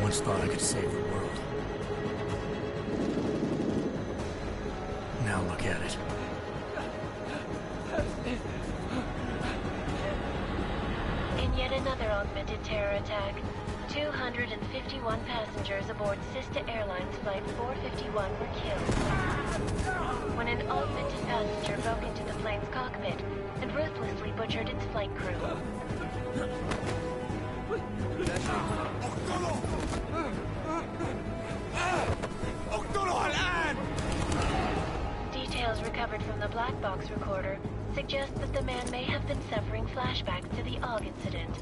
once thought I could save the world. Now look at it. In yet another augmented terror attack, 251 passengers aboard Sister Airlines Flight 451 were killed when an augmented passenger broke into the plane's cockpit and ruthlessly butchered its flight crew. Details recovered from the black box recorder suggest that the man may have been suffering flashbacks to the AUG incident.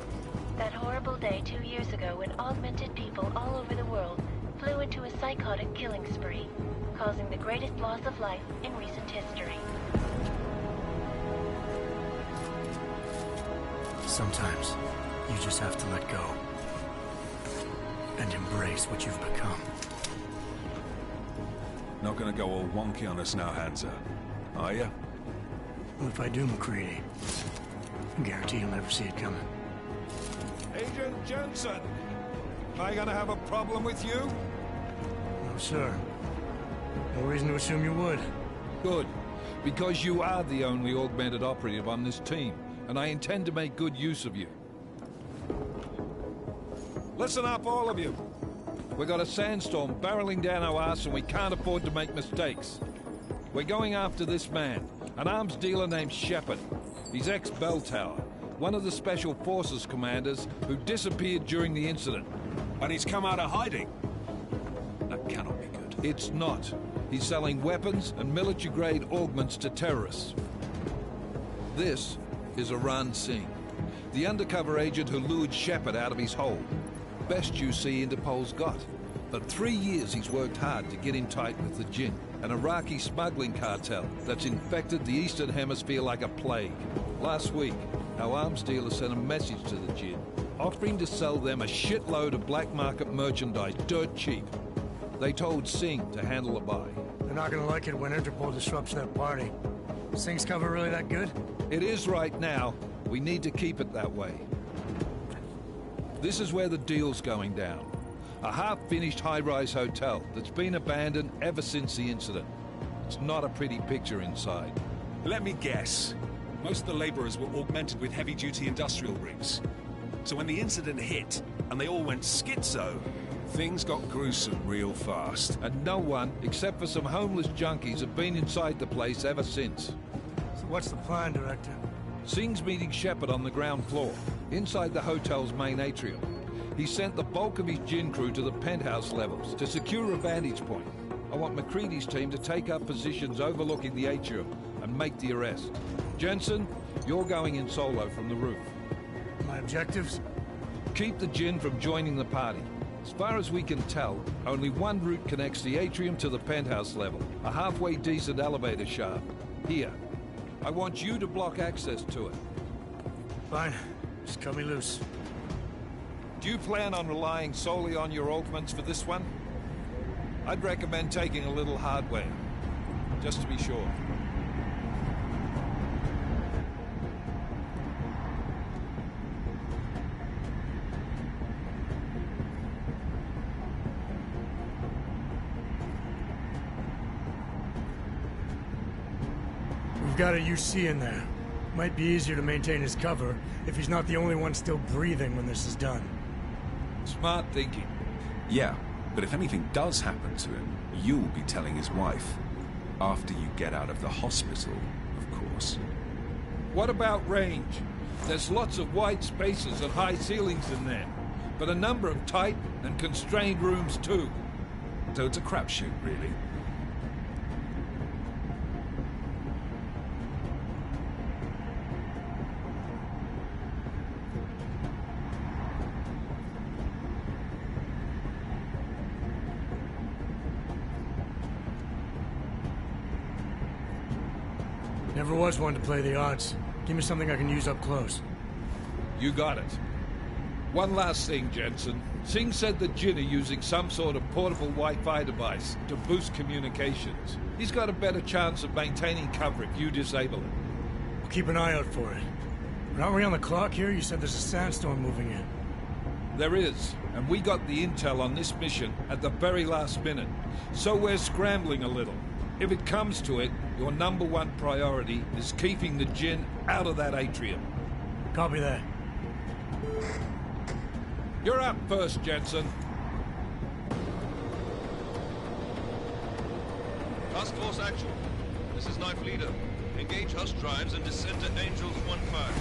That horrible day 2 years ago when augmented people all over the world flew into a psychotic killing spree, causing the greatest loss of life in recent history. Sometimes, you just have to let go. And embrace what you've become. Not gonna go all wonky on us now, Hansa, are you? Well, if I do, McCready, I guarantee you'll never see it coming. Agent Jensen! Am I gonna have a problem with you? No, sir. No reason to assume you would. Good. Because you are the only augmented operative on this team, and I intend to make good use of you. Listen up, all of you. We've got a sandstorm barreling down our arse and we can't afford to make mistakes. We're going after this man, an arms dealer named Shepard. He's ex-Bell Tower, one of the Special Forces commanders who disappeared during the incident. And he's come out of hiding. That cannot be good. It's not. He's selling weapons and military-grade augments to terrorists. This is Iran Singh, the undercover agent who lured Shepard out of his hole. Best you see Interpol's got. For 3 years he's worked hard to get in tight with the Jinn, an Iraqi smuggling cartel that's infected the Eastern Hemisphere like a plague. Last week, our arms dealer sent a message to the Jinn, offering to sell them a shitload of black market merchandise dirt cheap. They told Singh to handle the buy. They're not gonna like it when Interpol disrupts their party. Singh's cover really that good? It is right now. We need to keep it that way. This is where the deal's going down. A half-finished high-rise hotel that's been abandoned ever since the incident. It's not a pretty picture inside. Let me guess. Most of the laborers were augmented with heavy-duty industrial rigs. So when the incident hit, and they all went schizo, things got gruesome real fast. And no one, except for some homeless junkies, have been inside the place ever since. So what's the plan, Director? Singh's meeting Shepard on the ground floor, inside the hotel's main atrium. He sent the bulk of his Jinn crew to the penthouse levels to secure a vantage point. I want McCready's team to take up positions overlooking the atrium and make the arrest. Jensen, you're going in solo from the roof. My objectives? Keep the Jinn from joining the party. As far as we can tell, only one route connects the atrium to the penthouse level, a halfway decent elevator shaft. Here. I want you to block access to it. Fine. Just cut me loose. Do you plan on relying solely on your augments for this one? I'd recommend taking a little hardware, just to be sure. We've got a UC in there. Might be easier to maintain his cover if he's not the only one still breathing when this is done. Smart thinking. Yeah, but if anything does happen to him, you'll be telling his wife. After you get out of the hospital, of course. What about range? There's lots of wide spaces and high ceilings in there, but a number of tight and constrained rooms too. So it's a crapshoot, really. Never was one to play the odds. Give me something I can use up close. You got it. One last thing, Jensen. Singh said the Jinn are using some sort of portable Wi-Fi device to boost communications. He's got a better chance of maintaining cover if you disable it. We'll keep an eye out for it. But aren't we on the clock here? You said there's a sandstorm moving in. There is, and we got the intel on this mission at the very last minute, so we're scrambling a little. If it comes to it, your #1 priority is keeping the Jinn out of that atrium. Copy that. You're up first, Jensen. Task Force Actual. This is Knife Leader. Engage Husk drives and descend to Angels 1-5.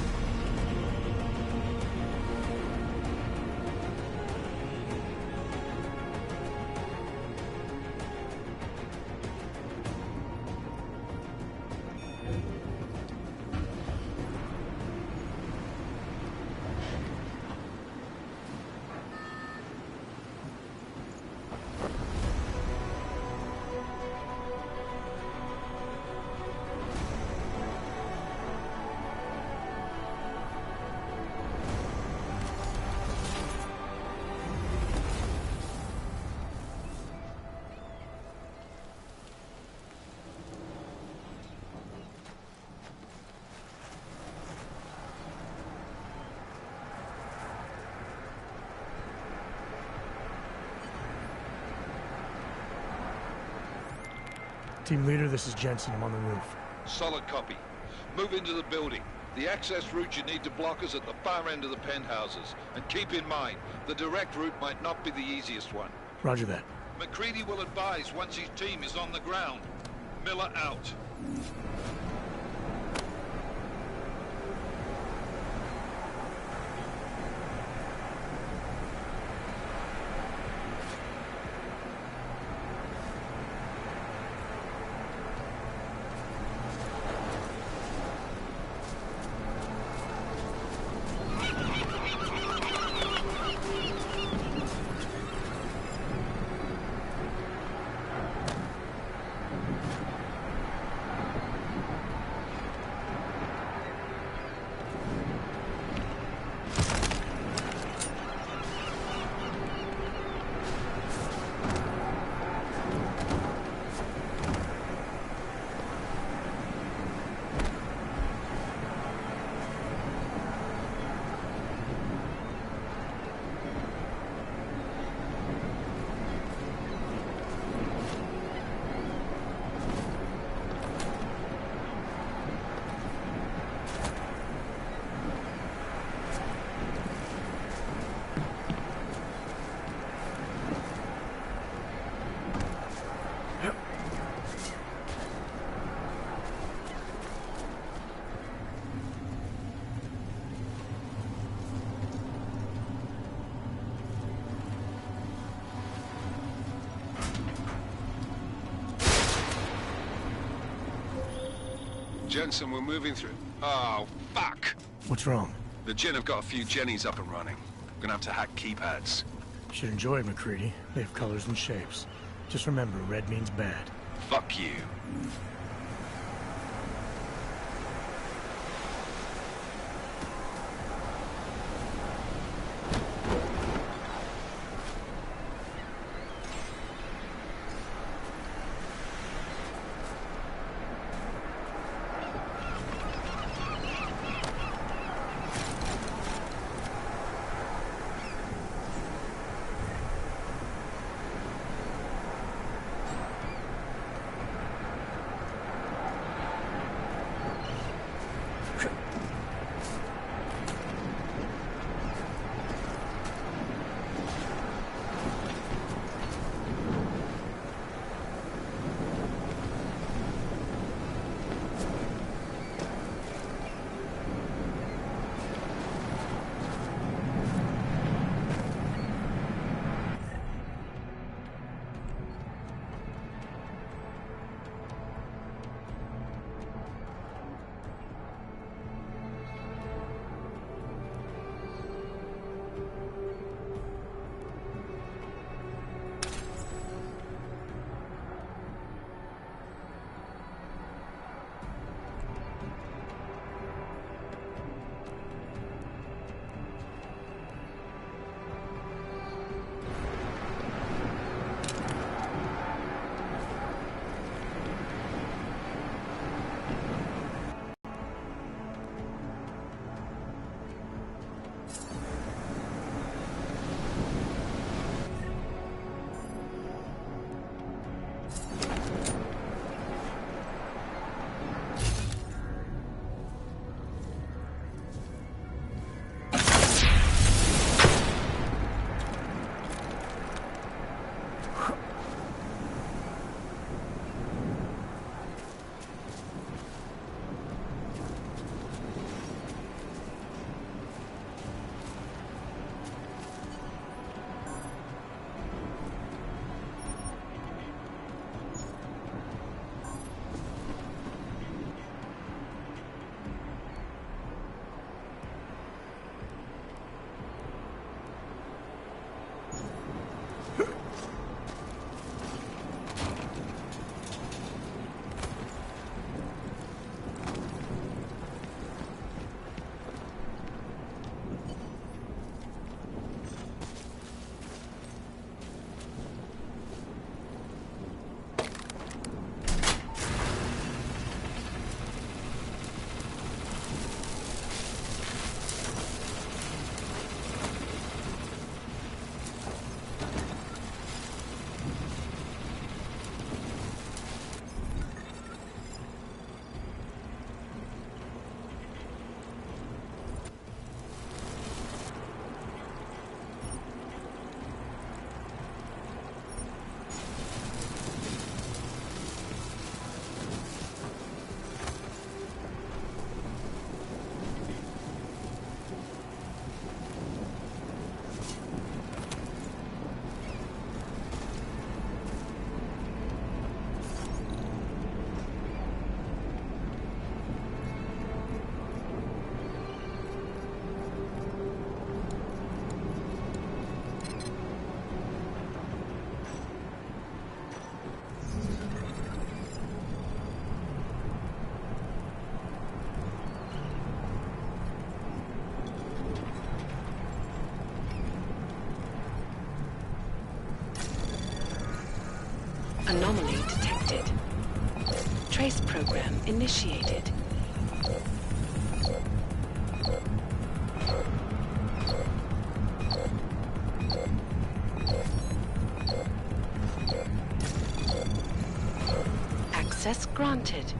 Team leader, this is Jensen. I'm on the roof. Solid copy. Move into the building. The access route you need to block is at the far end of the penthouses. And keep in mind, the direct route might not be the easiest one. Roger that. McCready will advise once his team is on the ground. Miller out. Jensen, we're moving through. Oh, fuck! What's wrong? The Jinn have got a few Jennies up and running. We're gonna have to hack keypads. Should enjoy it, McCready. They have colors and shapes. Just remember, red means bad. Fuck you. Anomaly detected. Trace program initiated. Access granted.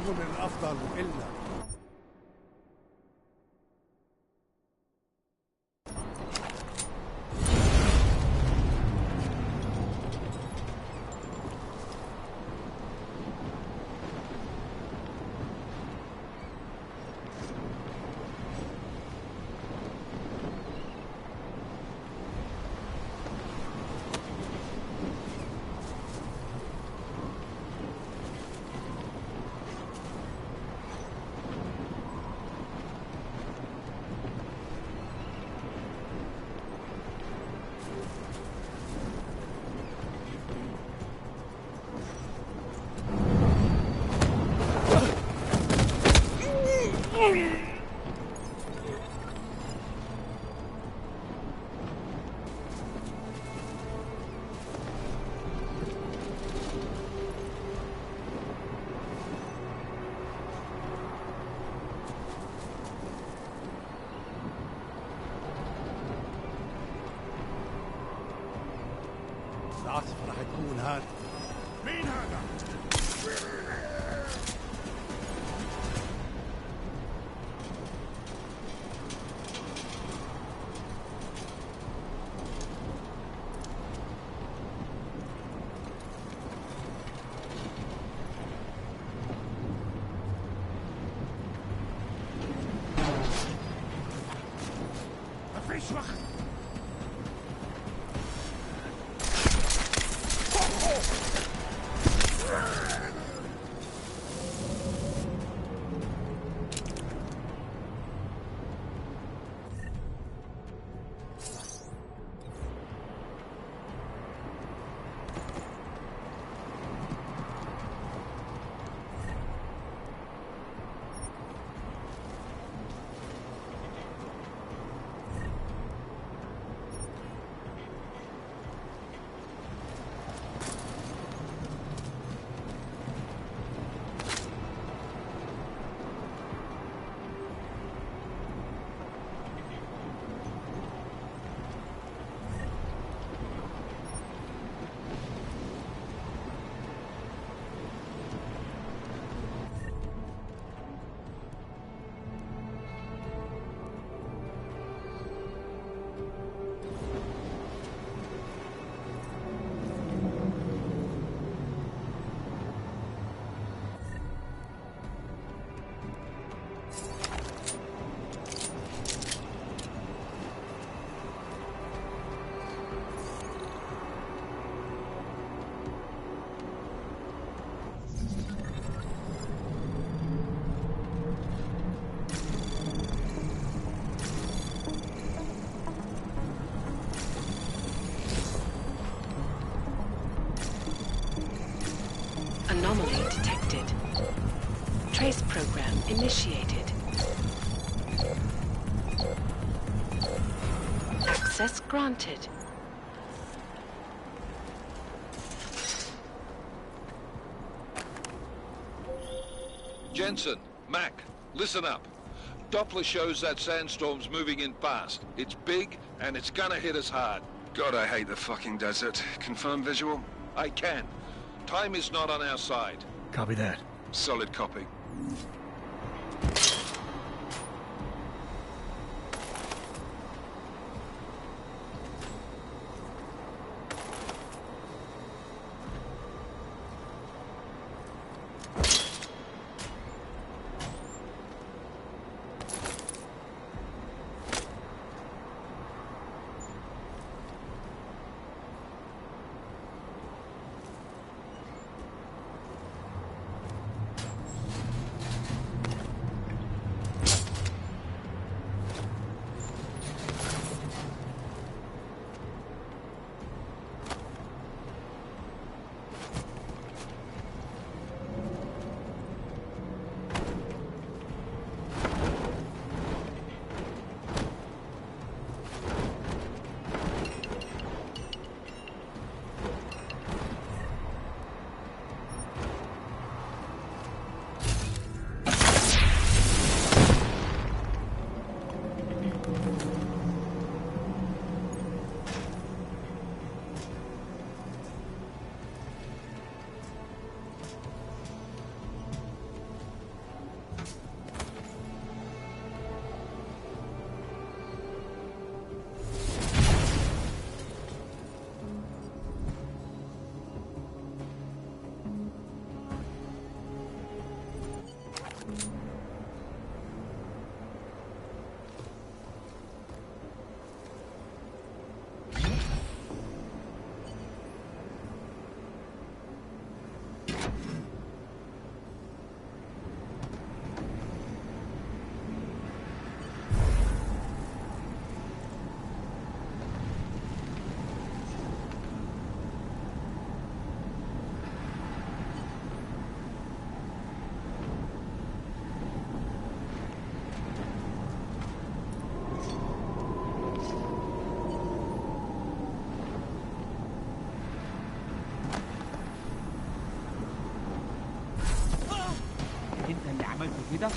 يكون الأفضل إلا العاصفة راح تكون هاد. مين هذا؟ مفيش وقت. Access granted. Jensen, Mac, listen up. Doppler shows that sandstorm's moving in fast. It's big, and it's gonna hit us hard. God, I hate the fucking desert. Confirm visual? I can. Time is not on our side. Copy that. Solid copy. كده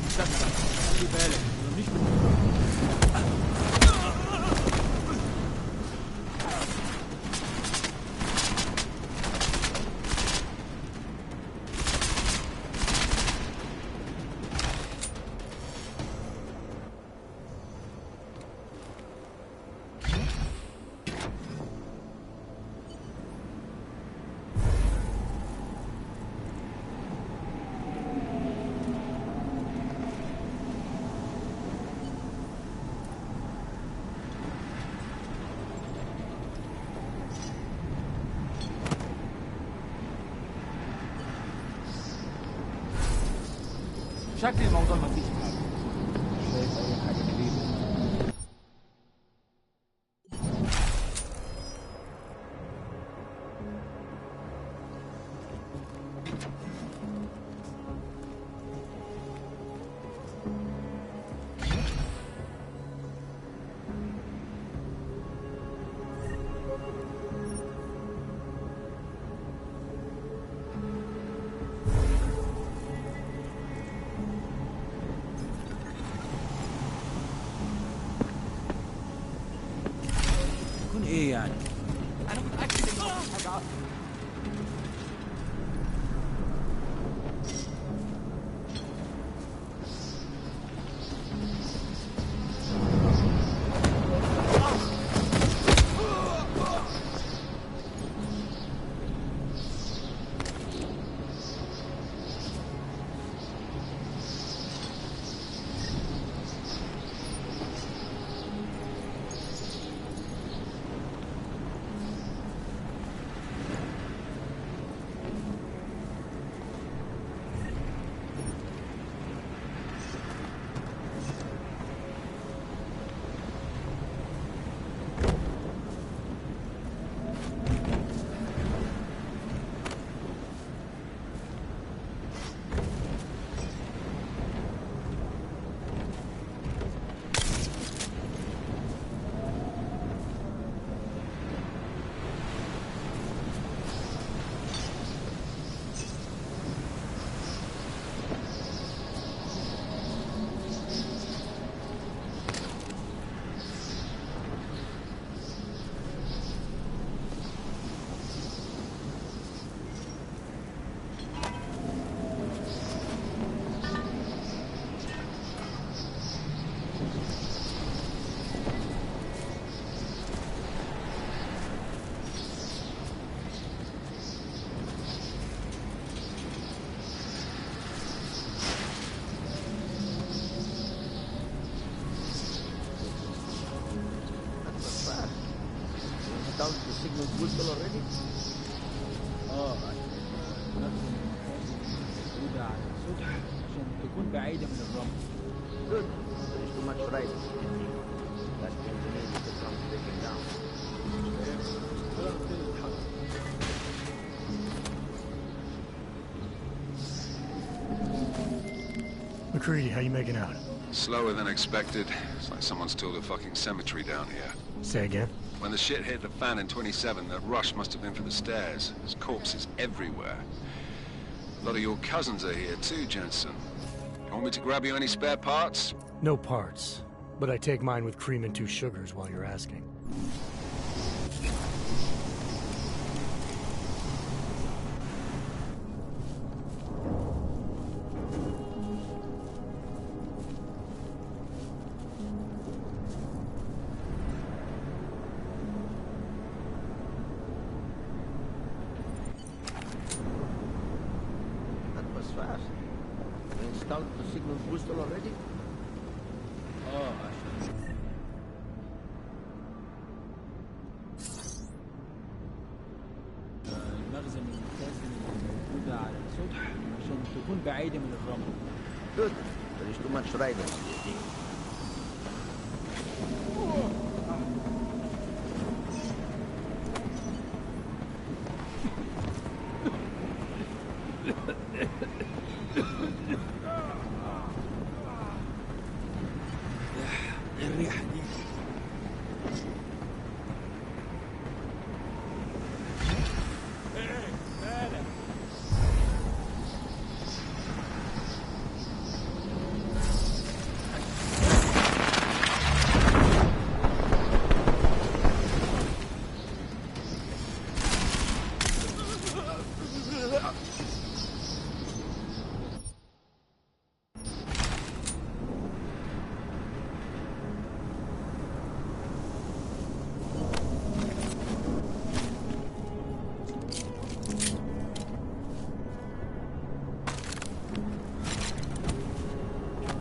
استنى خلي بالك مش شكل الموضوع ما فيش حاجه مش شايف اي حاجه جديده. ايه يعني؟ انا متاكد ان حاجه عصر. وصل already؟ عشان نخزن موجودة على السطح عشان تكون بعيدة من الرمل. Good. There's too much riding. That engineer will come breaking down. McCready, how you making out? Slower than expected. It's like someone's tilled a fucking cemetery down here. Say again? When the shit hit the fan in 27, the rush must have been for the stairs. There's corpses everywhere. A lot of your cousins are here too, Jensen. You want me to grab you any spare parts? No parts. But I take mine with cream and 2 sugars while you're asking. Fast. We installed the signal booster already? عشان المخزن والمخازن الموجودة على السطح عشان تكون بعيدة من الرمل. Good. There is too much riding. الريحة دي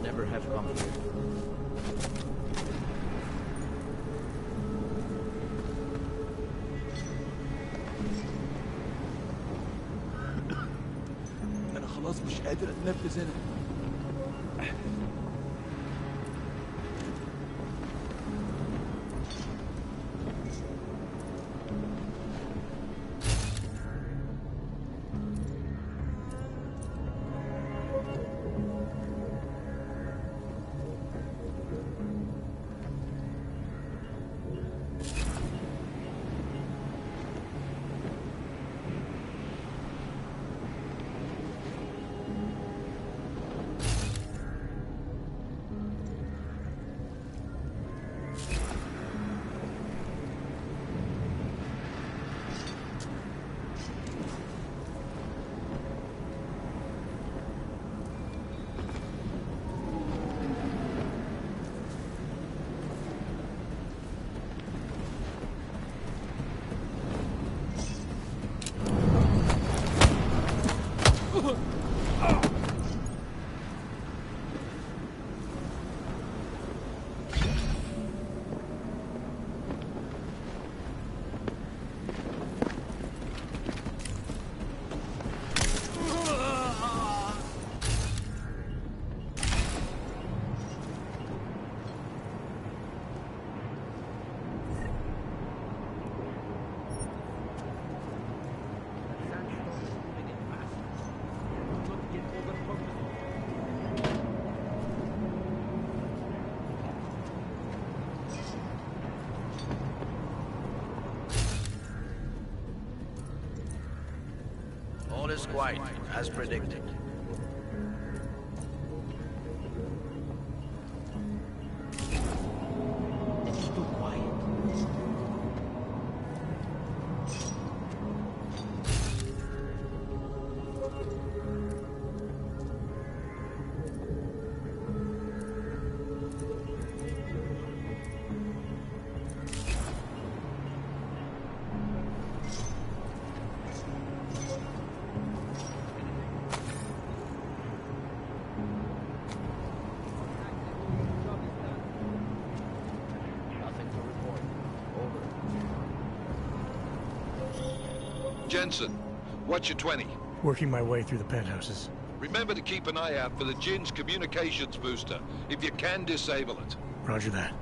Never have come here. أنا خلاص مش قادر أتنفس هنا. All is quiet, as predicted. It's too quiet. Jensen, what's your 20? Working my way through the penthouses. Remember to keep an eye out for the Jinn's communications booster, if you can disable it. Roger that.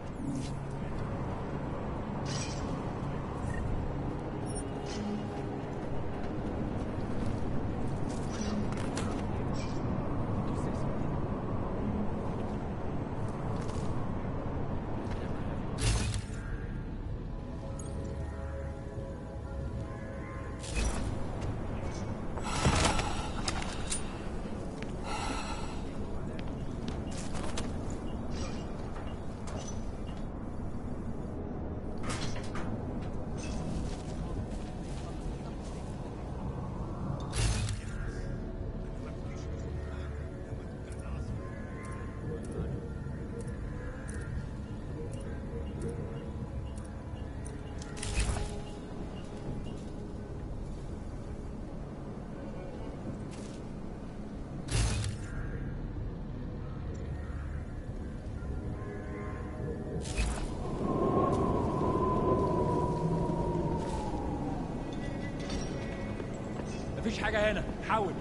مفيش حاجة هنا، حاول.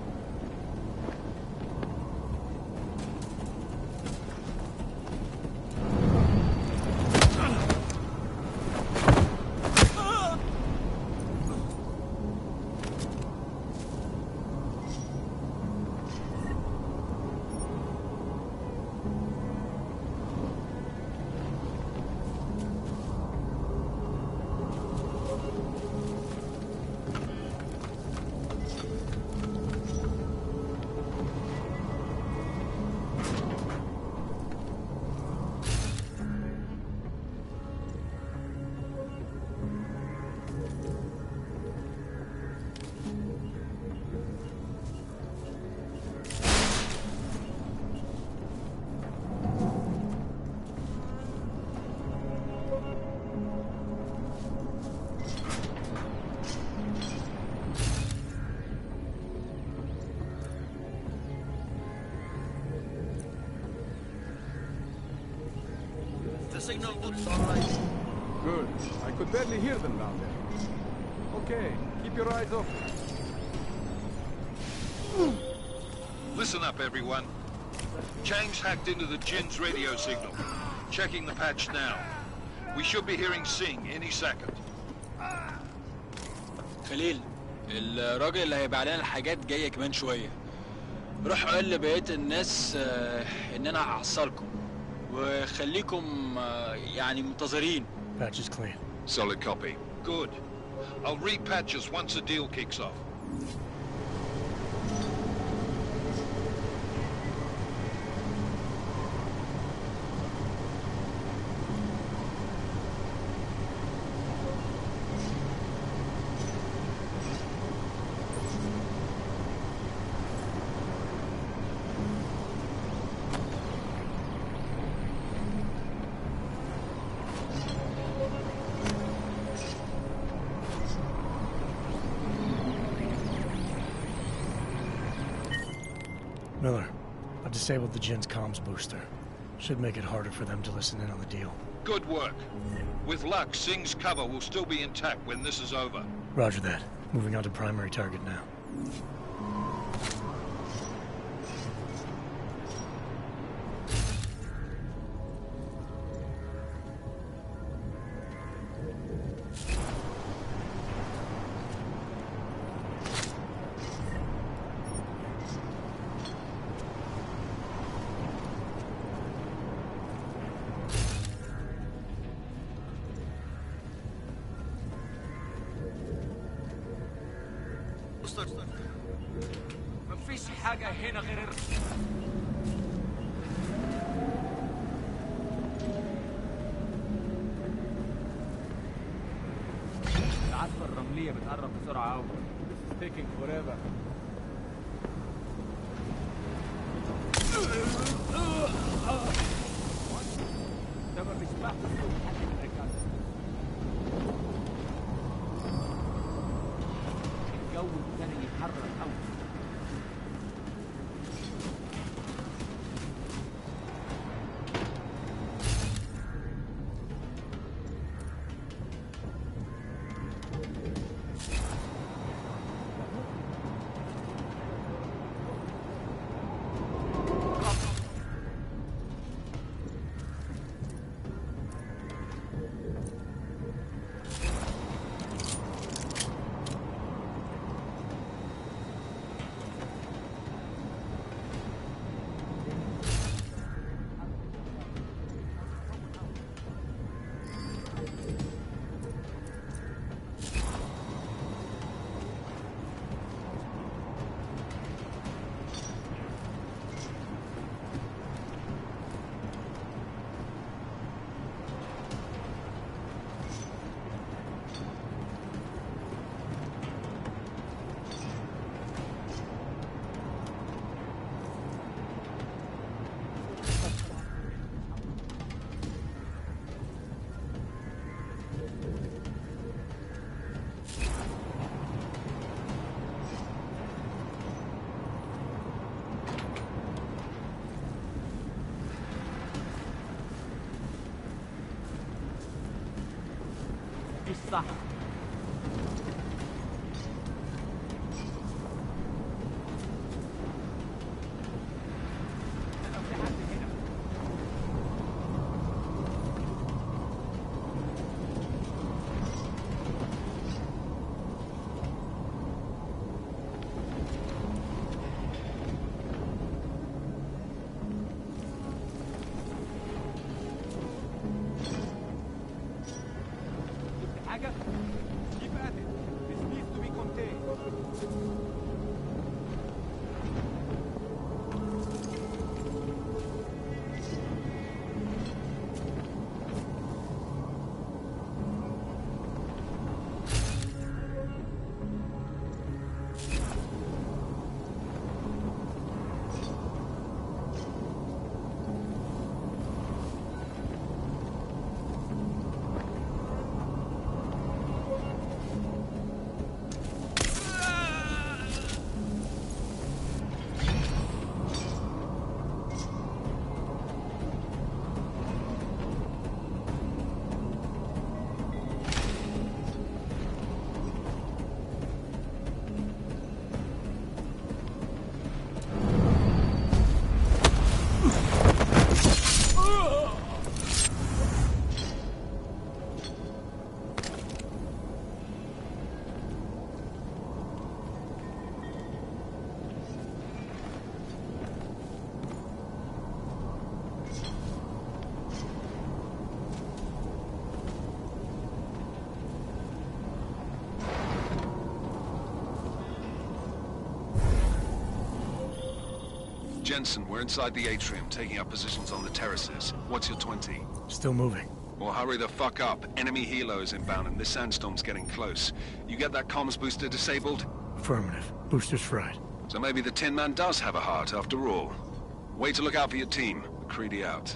Signal looks all right. Good. I could barely hear them down there. Okay, keep your eyes open. Listen up, everyone. Chang's hacked into the Jinn's radio signal. Checking the patch now. We should be hearing Sing any second. خليل، الراجل اللي هيبيع لنا الحاجات جاي كمان شوية. روح قول لبقية الناس إن أنا هحصلكم. وخليكم يعني منتظرين. Patch is clean. Solid copy. Good. I'll repatch us once the deal kicks off. Miller, I've disabled the Jinn's comms booster. Should make it harder for them to listen in on the deal. Good work. With luck, Sing's cover will still be intact when this is over. Roger that. Moving on to primary target now. مفيش حاجة هنا غير العتبة الرملية بتقرب بسرعة أوي. This is taking forever. ده ما بيسمعش صوت حد من الرجالة. الجو ابتدى يتحرك أوي. صح. Keep at it. This needs to be contained. Jensen, we're inside the atrium, taking up positions on the terraces. What's your 20? Still moving. Well, hurry the fuck up. Enemy helo is inbound and this sandstorm's getting close. You get that comms booster disabled? Affirmative. Booster's fried. So maybe the Tin Man does have a heart after all. Way to look out for your team. McCready out.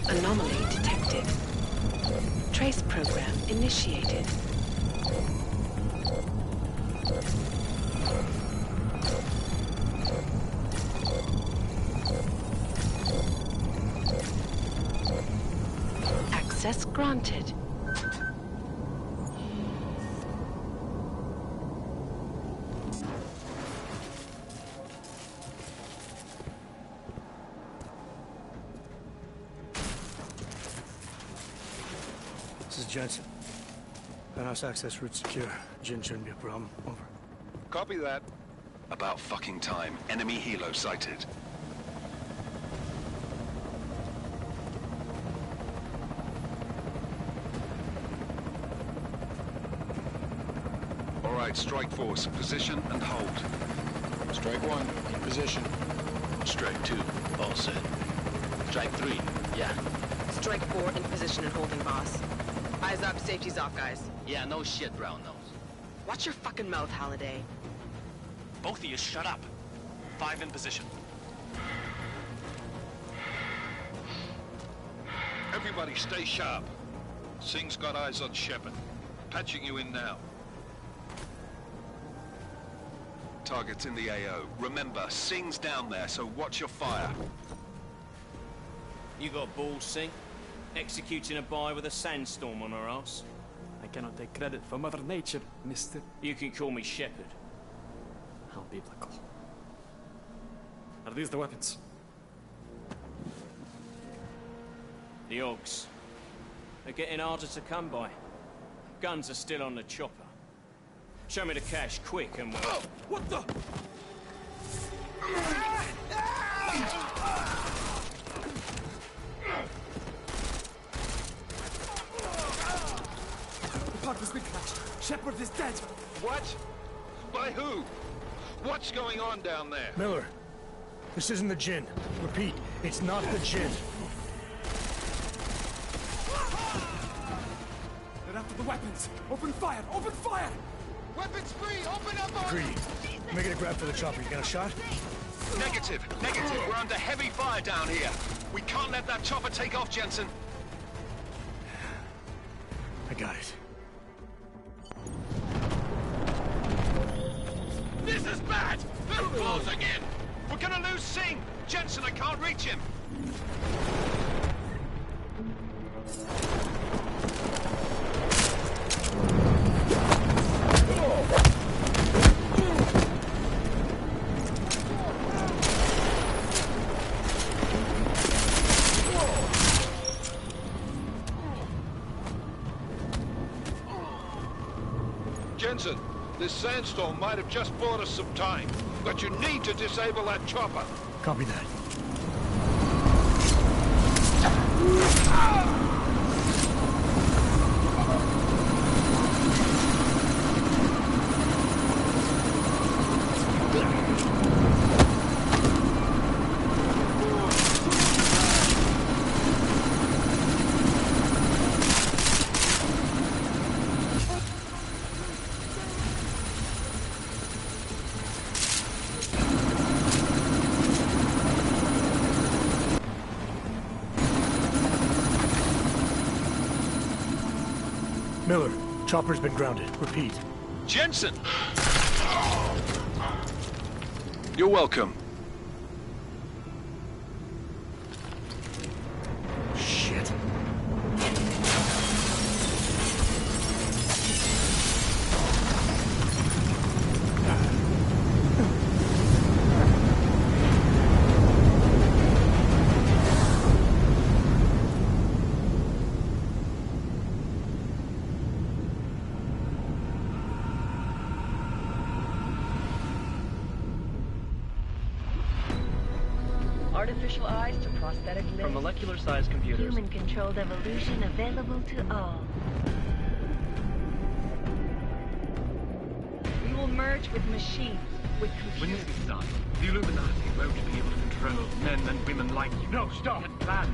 Anomaly detected. Trace program initiated. Access granted. This is Jensen. Penthouse access route secure. Jin shouldn't be a problem. Over. Copy that. About fucking time. Enemy helo sighted. All right, strike force. Position and hold. Strike 1, in position. Strike 2, all set. Strike 3, yeah. Strike 4 in position and holding, boss. Eyes up, safety's off, guys. Yeah, no shit, brown nose. Watch your fucking mouth, Halliday. Both of you shut up. 5 in position. Everybody stay sharp. Singh's got eyes on Shepard. Patching you in now. Target's in the AO. Remember, Singh's down there, so watch your fire. You got balls, Singh? Executing a buy with a sandstorm on her ass? I cannot take credit for Mother Nature, mister. You can call me Shepard. How biblical. Are these the weapons? The Ogs. They're getting harder to come by. Guns are still on the chopper. Show me the cash, quick, and we'll... Oh, what the? The pod has been crashed. Shepard is dead. What? By who? What's going on down there? Miller, this isn't the Jinn. Repeat, it's not the Jinn. They're after the weapons. Open fire! Open fire! Weapons free! Open up! Greedy, I'm making a grab for the chopper. You got a shot? Negative. We're under heavy fire down here. We can't let that chopper take off, Jensen. I got it. This is bad! They're closing in! We're gonna lose Singh! Jensen, I can't reach him! Jensen, this sandstorm might have just bought us some time, but you need to disable that chopper. Copy that. Miller, chopper's been grounded. Repeat. Jensen! You're welcome. Shit. Artificial eyes to prosthetic limbs. From molecular-sized computers. Human-controlled evolution available to all. We will merge with machines, with When computers. this is done, the Illuminati won't be able to control men and women like you. No, stop! And plan.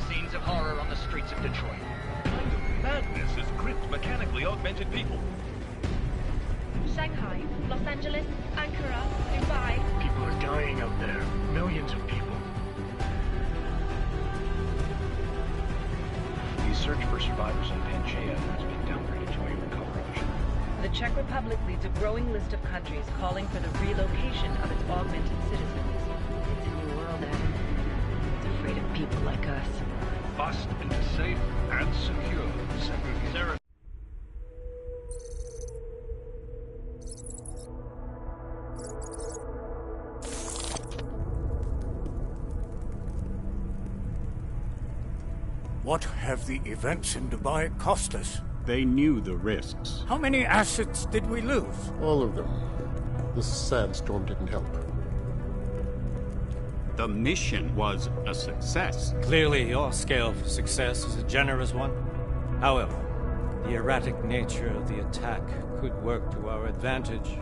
Scenes of horror on the streets of Detroit. What kind of madness has gripped mechanically augmented people? Shanghai, Los Angeles, Ankara, Dubai. People are dying out there. Millions of people. The search for survivors in Pangaea has been downgraded to a recovery mission. The Czech Republic leads a growing list of countries calling for the relocation of its augmented citizens. It's a new world, Adam. It's afraid of people like us. Bust into safe and secure segregation. What have the events in Dubai cost us? They knew the risks. How many assets did we lose? All of them. The sandstorm didn't help. The mission was a success. Clearly, your scale for success is a generous one. However, the erratic nature of the attack could work to our advantage.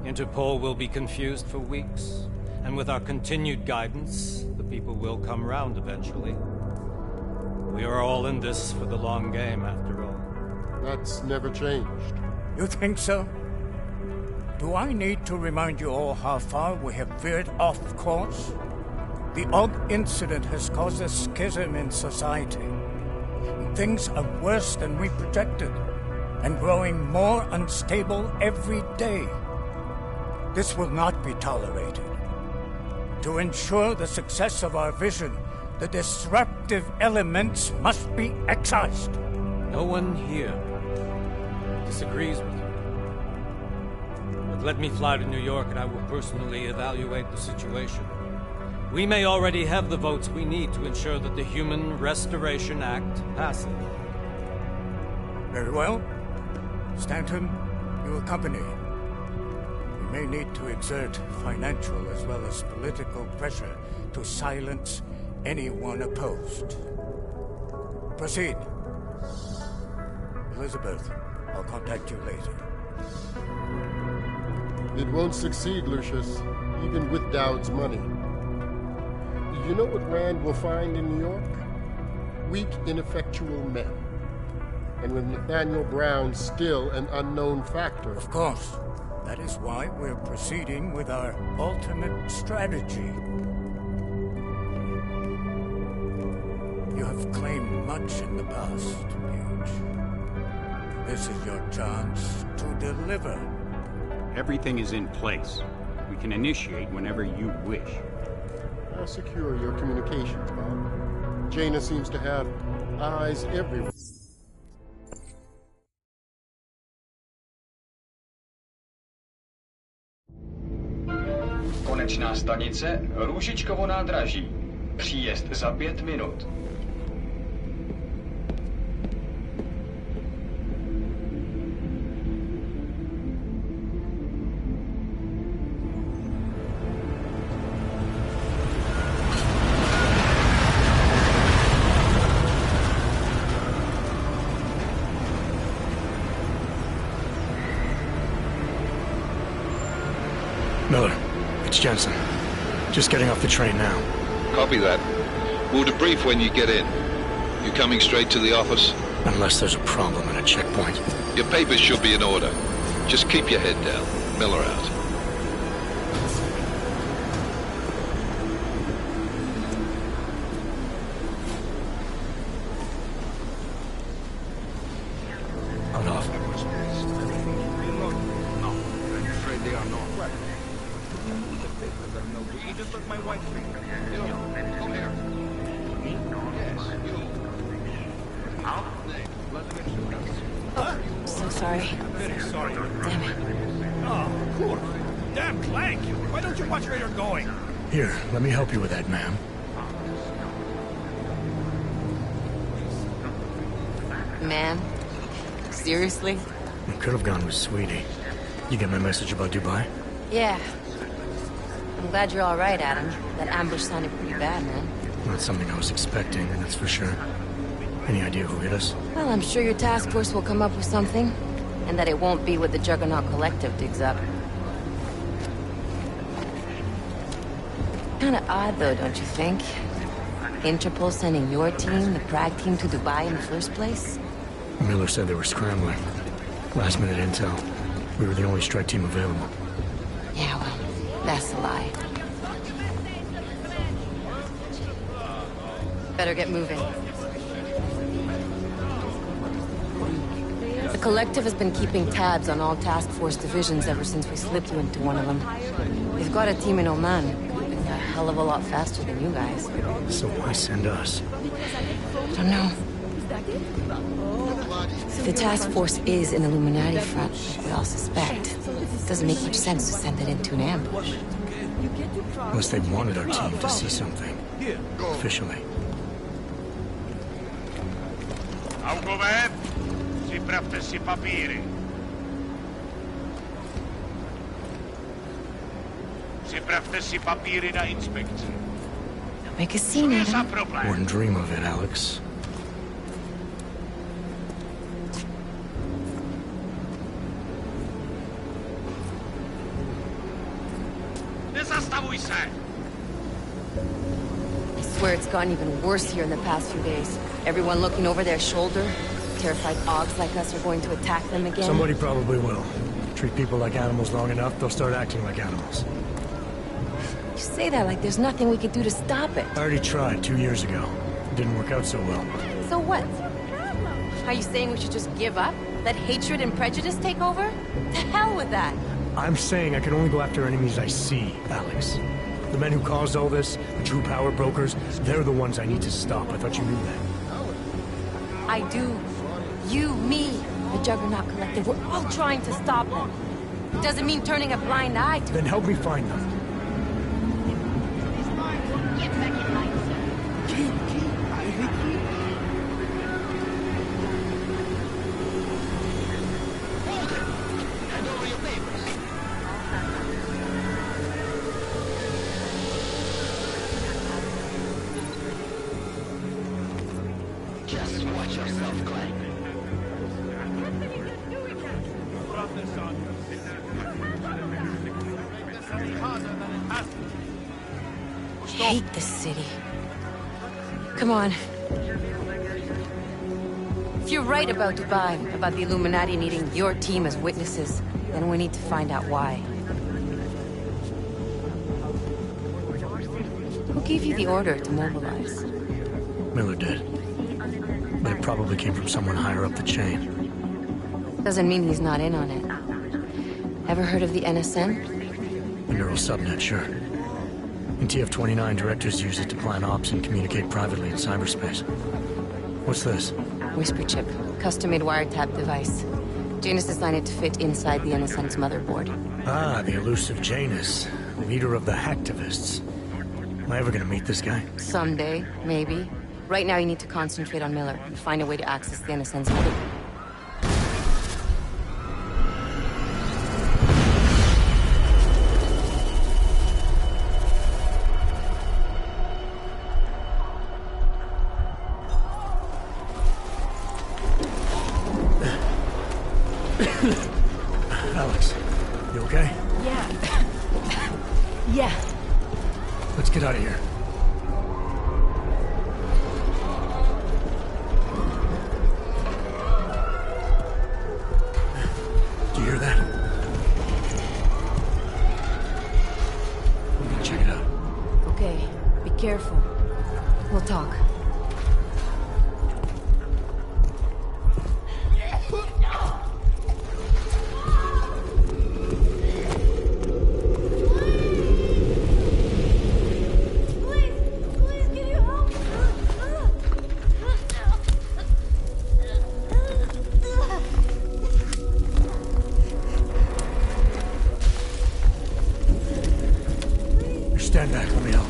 Interpol will be confused for weeks, and with our continued guidance, the people will come round eventually. We are all in this for the long game, after all. That's never changed. You think so? Do I need to remind you all how far we have veered off course? The Og incident has caused a schism in society. Things are worse than we projected, and growing more unstable every day. This will not be tolerated. To ensure the success of our vision, the disruptive elements must be excised. No one here disagrees with you. But let me fly to New York and I will personally evaluate the situation. We may already have the votes we need to ensure that the Human Restoration Act passes. Very well. Stanton, you accompany. We may need to exert financial as well as political pressure to silence anyone opposed. Proceed. Elizabeth, I'll contact you later. It won't succeed, Lucius, even with Dowd's money. You know what Rand will find in New York? Weak, ineffectual men. And with Nathaniel Brown still an unknown factor. Of course. That is why we're proceeding with our alternate strategy. You have claimed much in the past, Huge. This is your chance to deliver. Everything is in place. We can initiate whenever you wish. I'll secure your communications, Bob. Jaina seems to have eyes everywhere. Konečná stanice Růžičkovo nádraží. Příjezd za 5 minut. Miller, it's Jensen. Just getting off the train now. Copy that. We'll debrief when you get in. You coming straight to the office? Unless there's a problem at a checkpoint. Your papers should be in order. Just keep your head down. Miller out. On off. No, I'm afraid they are not. You just let my wife think. You know, come here. Me? Yes, you. How? Oh, so sorry. Very sorry. Damn it. Oh, poor. Damn Clank! Why don't you watch where you're going? Here, let me help you with that, ma'am. Man? Seriously? I could have gone with Sweetie. You get my message about Dubai? Yeah. I'm glad you're all right, Adam. That ambush sounded pretty bad, man. Not something I was expecting, that's for sure. Any idea who hit us? Well, I'm sure your task force will come up with something. And that it won't be what the Juggernaut Collective digs up. Kinda odd, though, don't you think? Interpol sending your team, the Prague team, to Dubai in the first place? Miller said they were scrambling. Last-minute intel. We were the only strike team available. Yeah, well, that's a lie. Better get moving. The Collective has been keeping tabs on all task force divisions ever since we slipped you into one of them. They've got a team in Oman. Could have been a hell of a lot faster than you guys. So why send us? I don't know. If the task force is an Illuminati front, like we all suspect, it doesn't make much sense to send it into an ambush. Unless they wanted our team to see something. Officially. Augover, připravte si papíry. Připravte si papíry na inspekci. Make a scene, Adam. Wouldn't dream of it, Alex. Nezastavuj se! I swear it's gotten even worse here in the past few days. Everyone looking over their shoulder. Terrified Augs like us are going to attack them again. Somebody probably will. Treat people like animals long enough, they'll start acting like animals. You say that like there's nothing we could do to stop it. I already tried 2 years ago. It didn't work out so well. So what? Are you saying we should just give up? Let hatred and prejudice take over? To hell with that! I'm saying I can only go after enemies I see, Alex. The men who caused all this, the true power brokers, they're the ones I need to stop. I thought you knew that. I do. You, me, the Juggernaut Collective, we're all trying to stop them. It doesn't mean turning a blind eye to Then help me find them. yourself, Clank. I hate this city. Come on. If you're right about Dubai, about the Illuminati needing your team as witnesses, then we need to find out why. Who gave you the order to mobilize? Miller did. But it probably came from someone higher up the chain. Doesn't mean he's not in on it. Ever heard of the NSN? The neural subnet, sure. In TF-29, directors use it to plan ops and communicate privately in cyberspace. What's this? Whisper chip. Custom-made wiretap device. Janus designed it to fit inside the NSN's motherboard. Ah, the elusive Janus. Leader of the hacktivists. Am I ever gonna meet this guy? Someday, maybe. Right now you need to concentrate on Miller and find a way to access the NSN's motherboard. Alex, you okay? Yeah. Yeah. Let's get out of here. Do you hear that? We're gonna check it out. Okay, be careful. We'll talk. Stand back, let me help.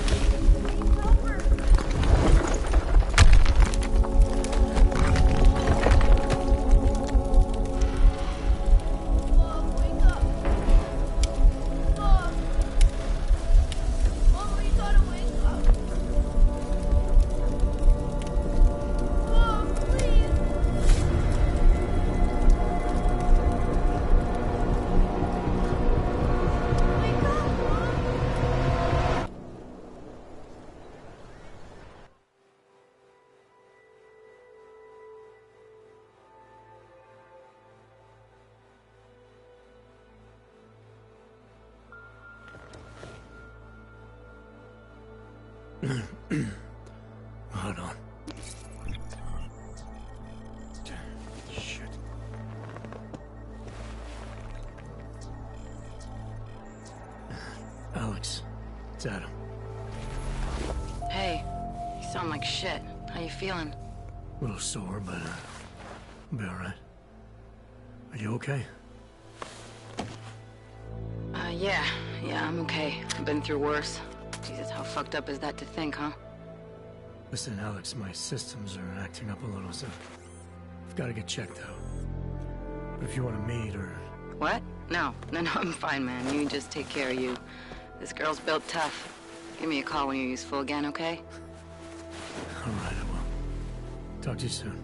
Hold on. Shit. Alex, it's Adam. Hey, you sound like shit. How you feeling? A little sore, but I'll be alright. Are you okay? Yeah, I'm okay. I've been through worse. Jesus, how fucked up is that to think, huh? Listen, Alex, my systems are acting up a little, so I've got to get checked out. But if you want to meet or... What? No, I'm fine, man. You just take care of you. This girl's built tough. Give me a call when you're useful again, okay? All right, I will. Talk to you soon.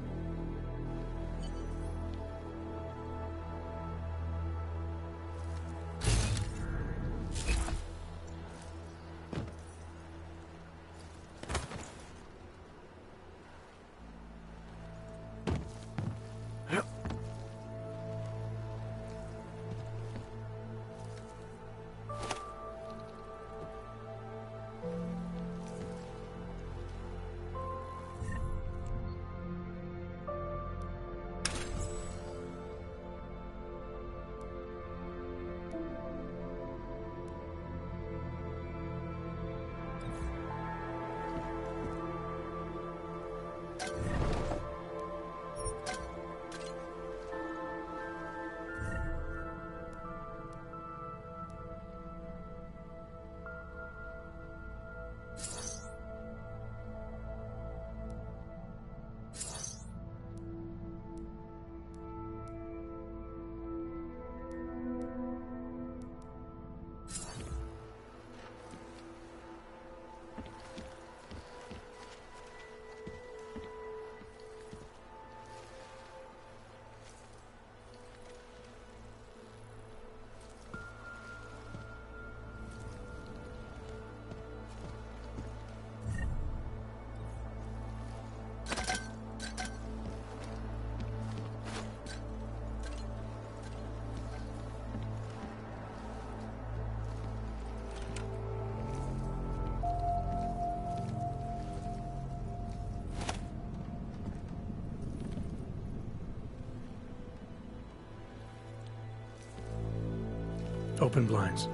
Open blinds.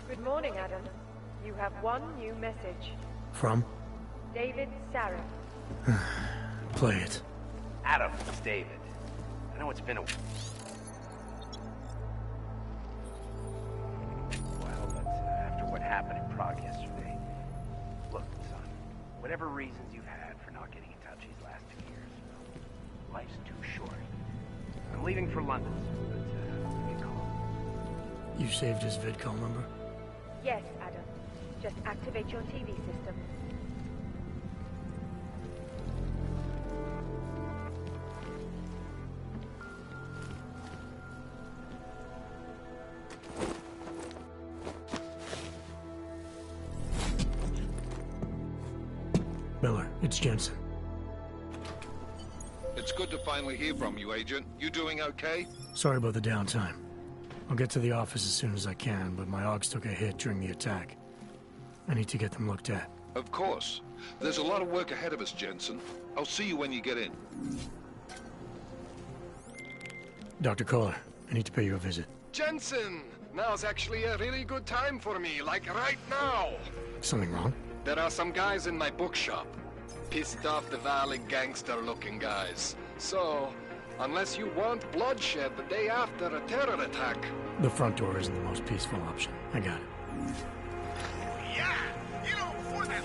Good morning, Adam. You have one new message. From? David Sarah. Play it. Adam, it's David. I know it's been a while, but after what happened in Prague yesterday, look, son, whatever reasons you've had for not getting in touch these last 2 years, life's too short. I'm leaving for London, but give me a call. You saved his vidcall number? Yes, Adam. Just activate your TV system. Miller, it's Jensen. It's good to finally hear from you, Agent. You doing okay? Sorry about the downtime. I'll get to the office as soon as I can, but my Augs took a hit during the attack. I need to get them looked at. Of course. There's a lot of work ahead of us, Jensen. I'll see you when you get in. Dr. Kohler, I need to pay you a visit. Jensen! Now's actually a really good time for me, like right now! Something wrong? There are some guys in my bookshop. Pissed off the Valley gangster-looking guys. So, unless you want bloodshed the day after a terror attack... The front door isn't the most peaceful option. I got it. Yeah! You know, before that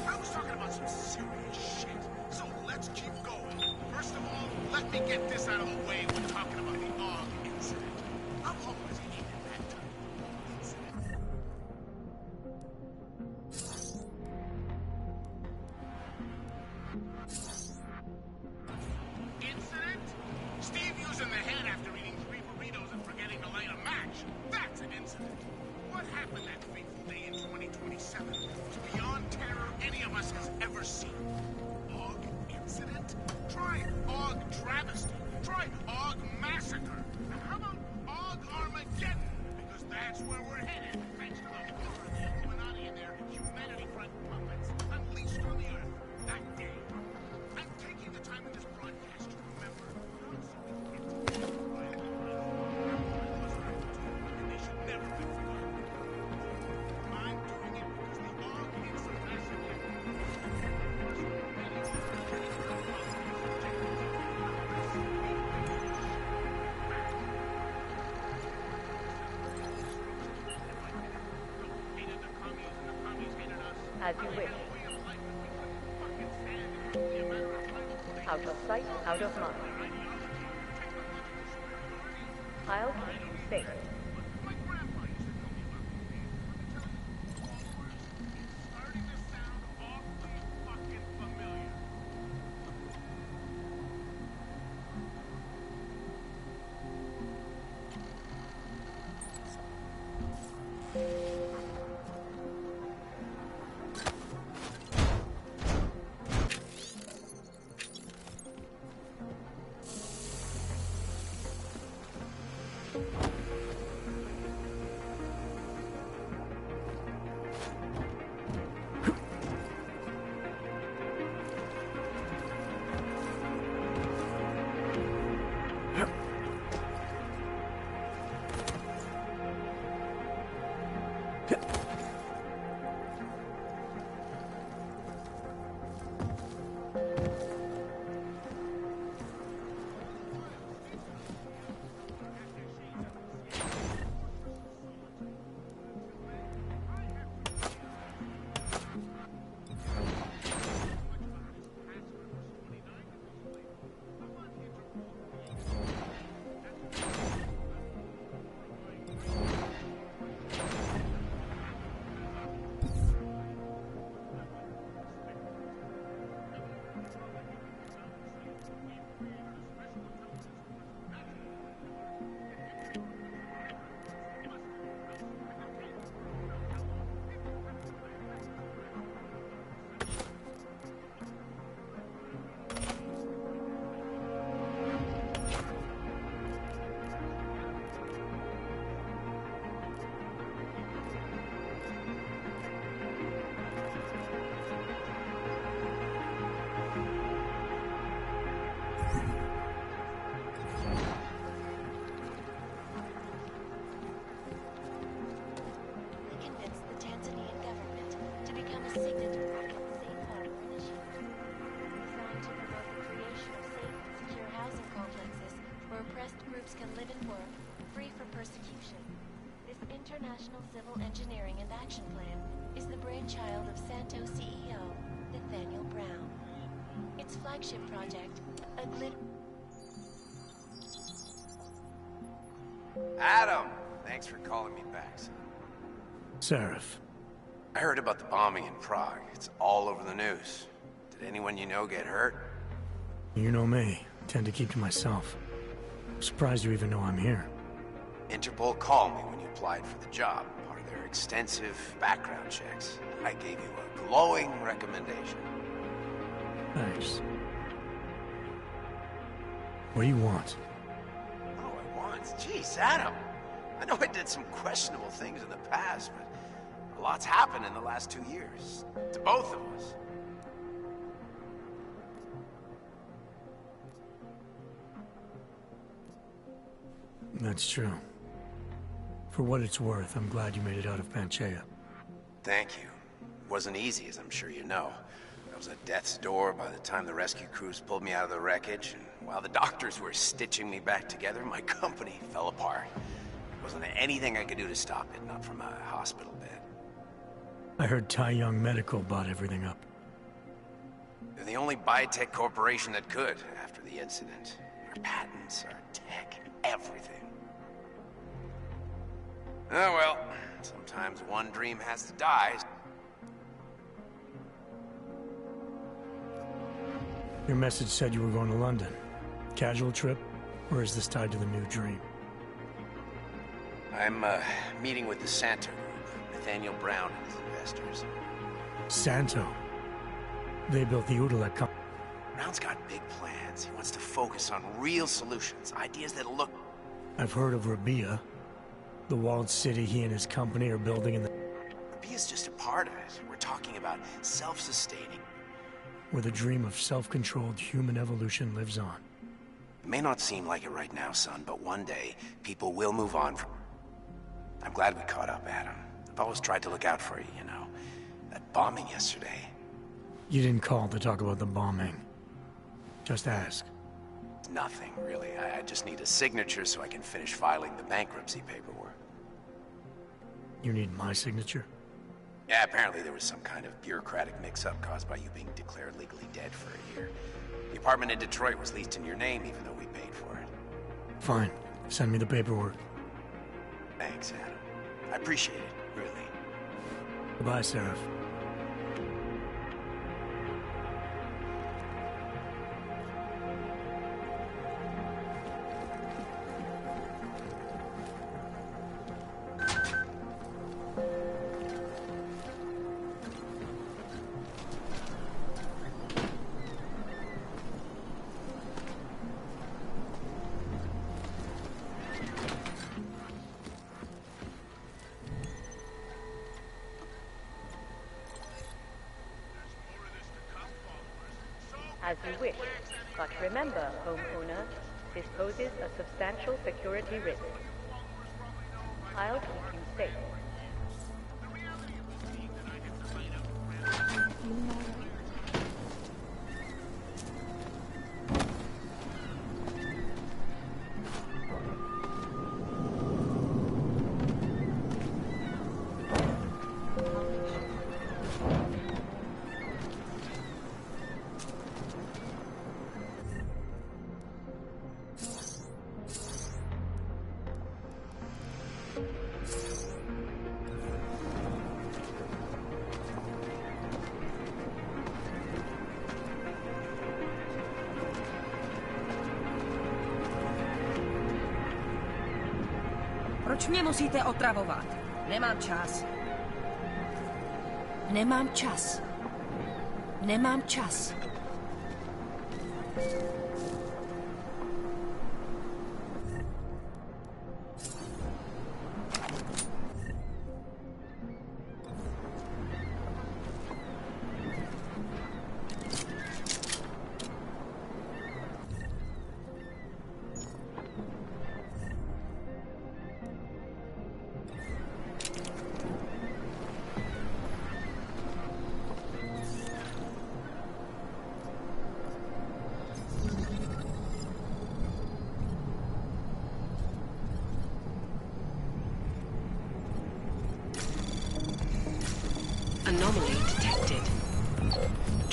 I was talking about some serious shit. So let's keep going. First of all, let me get this out of the way when talking about the AUG incident. I've always hated that type of incident. Incident? Steve using the head after eating 3 burritos and forgetting to light a match. That's an incident. What happened that fateful day in 2027 was beyond terror any of us has ever seen. AUG incident? Try AUG travesty. Try AUG massacre. And how about AUG Armageddon? Because that's where we're headed. Thanks to the horror of the Illuminati and their humanity-front puppets unleashed on the Earth that day. I'm taking the time in this broadcast to remember, not so we can get to and they should never be forgotten. I'm doing it because the AUG is a massacre. As you wish. Out of sight, out of mind. I'll keep you safe. International Civil Engineering and Action Plan is the brainchild of Santo CEO, Nathaniel Brown. Its flagship project, a Adam! Thanks for calling me back, son. Seraph. I heard about the bombing in Prague. It's all over the news. Did anyone you know get hurt? You know me. I tend to keep to myself. I'm surprised you even know I'm here. Interpol called me when you applied for the job, part of their extensive background checks. I gave you a glowing recommendation. Thanks. What do you want? Oh, I want? Jeez, Adam. I know I did some questionable things in the past, but a lot's happened in the last 2 years. To both of us. That's true. For what it's worth, I'm glad you made it out of Panchaea. Thank you. It wasn't easy, as I'm sure you know. I was at death's door by the time the rescue crews pulled me out of the wreckage, and while the doctors were stitching me back together, my company fell apart. There wasn't anything I could do to stop it, not from a hospital bed. I heard Tai Young Medical bought everything up. They're the only biotech corporation that could, after the incident. Our patents, our tech, everything. Oh well, sometimes one dream has to die. Your message said you were going to London. Casual trip? Or is this tied to the new dream? I'm, meeting with the Santo Group, Nathaniel Brown and his investors. Santo? They built the Udalek company. Brown's got big plans. He wants to focus on real solutions, ideas that look... I've heard of Rabia. The walled city he and his company are building in the... Rabia's just a part of it. We're talking about self-sustaining. Where the dream of self-controlled human evolution lives on. It may not seem like it right now, son, but one day, people will move on from... I'm glad we caught up, Adam. I've always tried to look out for you, you know. That bombing yesterday. You didn't call to talk about the bombing. Just ask. Nothing, really. I just need a signature so I can finish filing the bankruptcy paperwork. You need my signature? Yeah, apparently there was some kind of bureaucratic mix-up caused by you being declared legally dead for a year. The apartment in Detroit was leased in your name, even though we paid for it. Fine. Send me the paperwork. Thanks, Adam. I appreciate it, really. Goodbye, Seraph. As you wish, but remember, homeowner, this poses a substantial security risk. I'll keep you safe. Proč mě musíte otravovat? Nemám čas. Nemám čas. Nemám čas.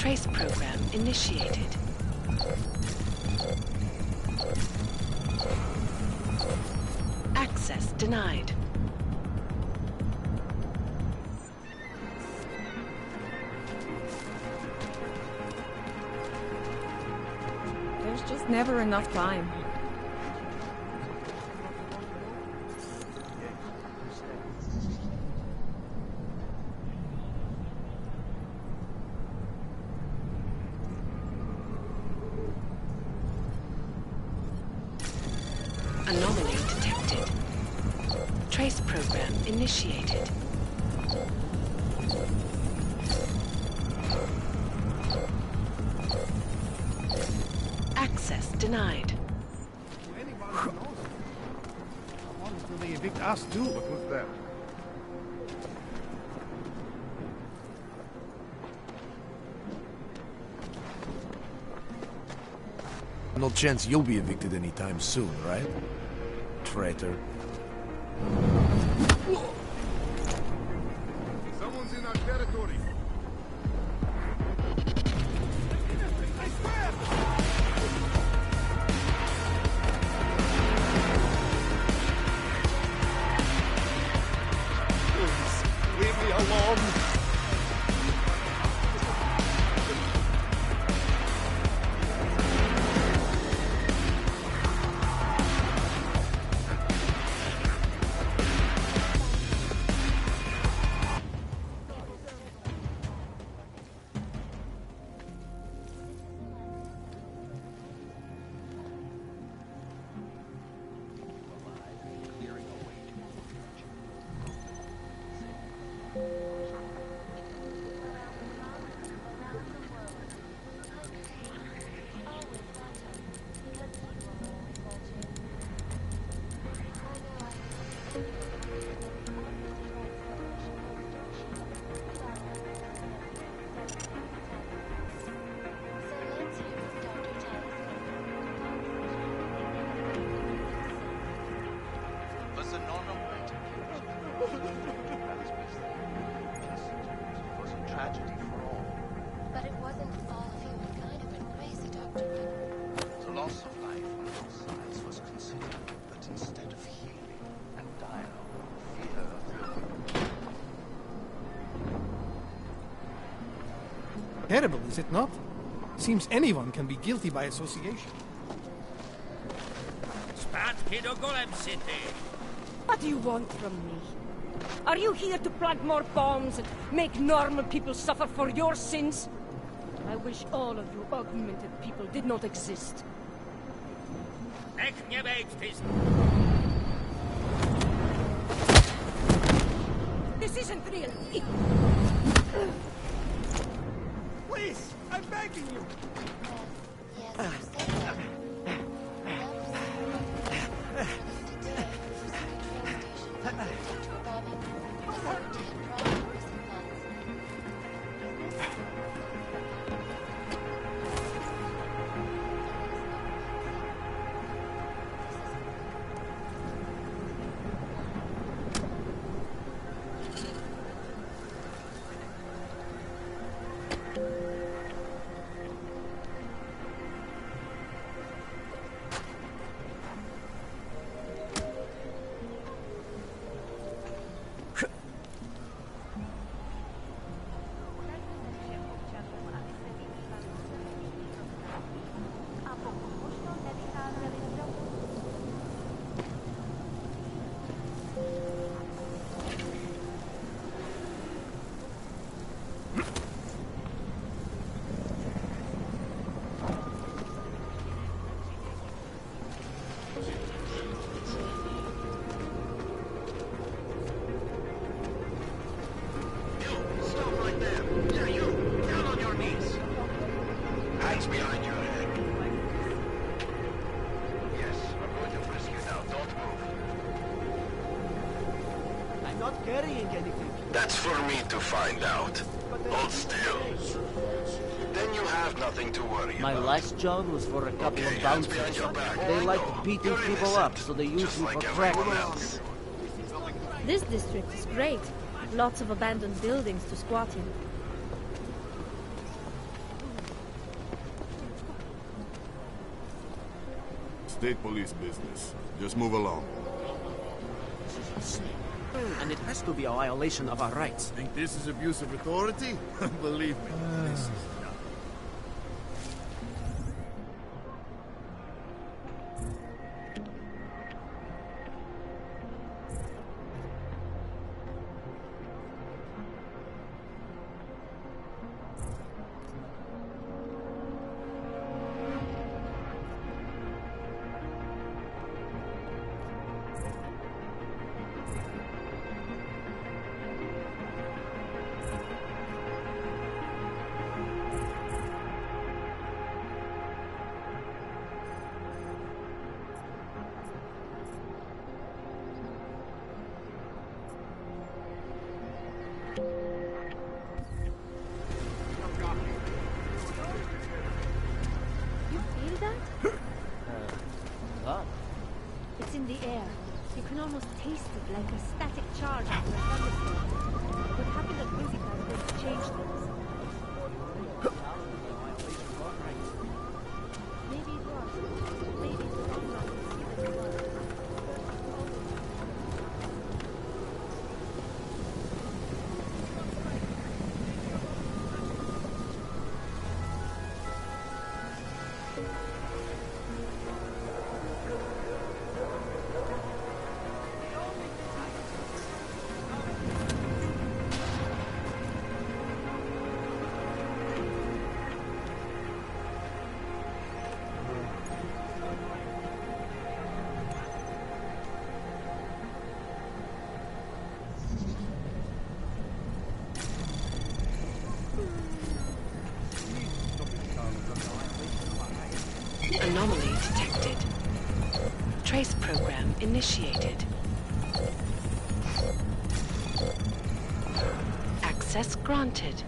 Trace program initiated. Access denied. There's just never enough time. Anomaly detected. Trace program initiated. Access denied. Until they evict us too, what was that? No chance you'll be evicted anytime soon, right? Traitor. Someone's in our territory. Please, leave me alone. Terrible, is it not? Seems anyone can be guilty by association. What do you want from me? Are you here to plant more bombs and make normal people suffer for your sins? I wish all of you augmented people did not exist. This isn't real. Please, I'm begging you. That's for me to find out. Hold still. Then you have nothing to worry My about. last job was for a couple of bouncers. They like beating people up, so they use me for practice. This district is great. Lots of abandoned buildings to squat in. State police business. Just move along. This is insane. And it has to be a violation of our rights. Think this is abuse of authority? Believe me, this is not. It's in the air. You can almost taste it like a static charge after a thunderstorm. What happened at Musica has changed things. Maybe it was. Maybe it's the wrong one. Anomaly detected. Trace program initiated. Access granted.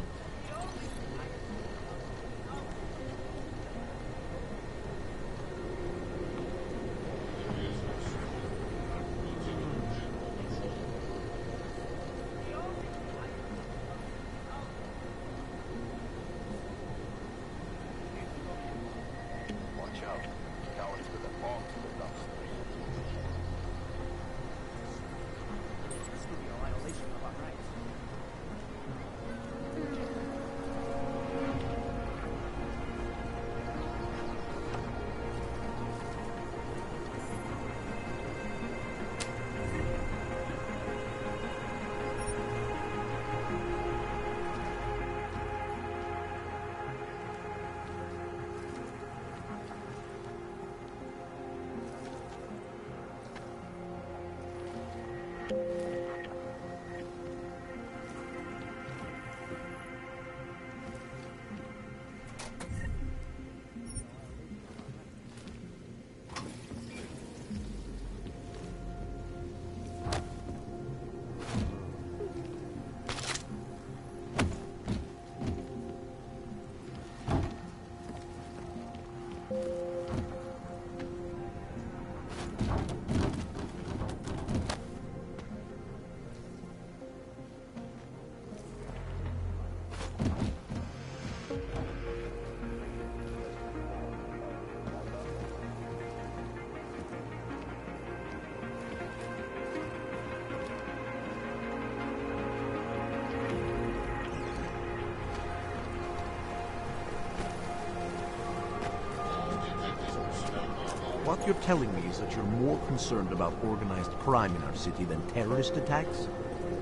What you're telling me is that you're more concerned about organized crime in our city than terrorist attacks?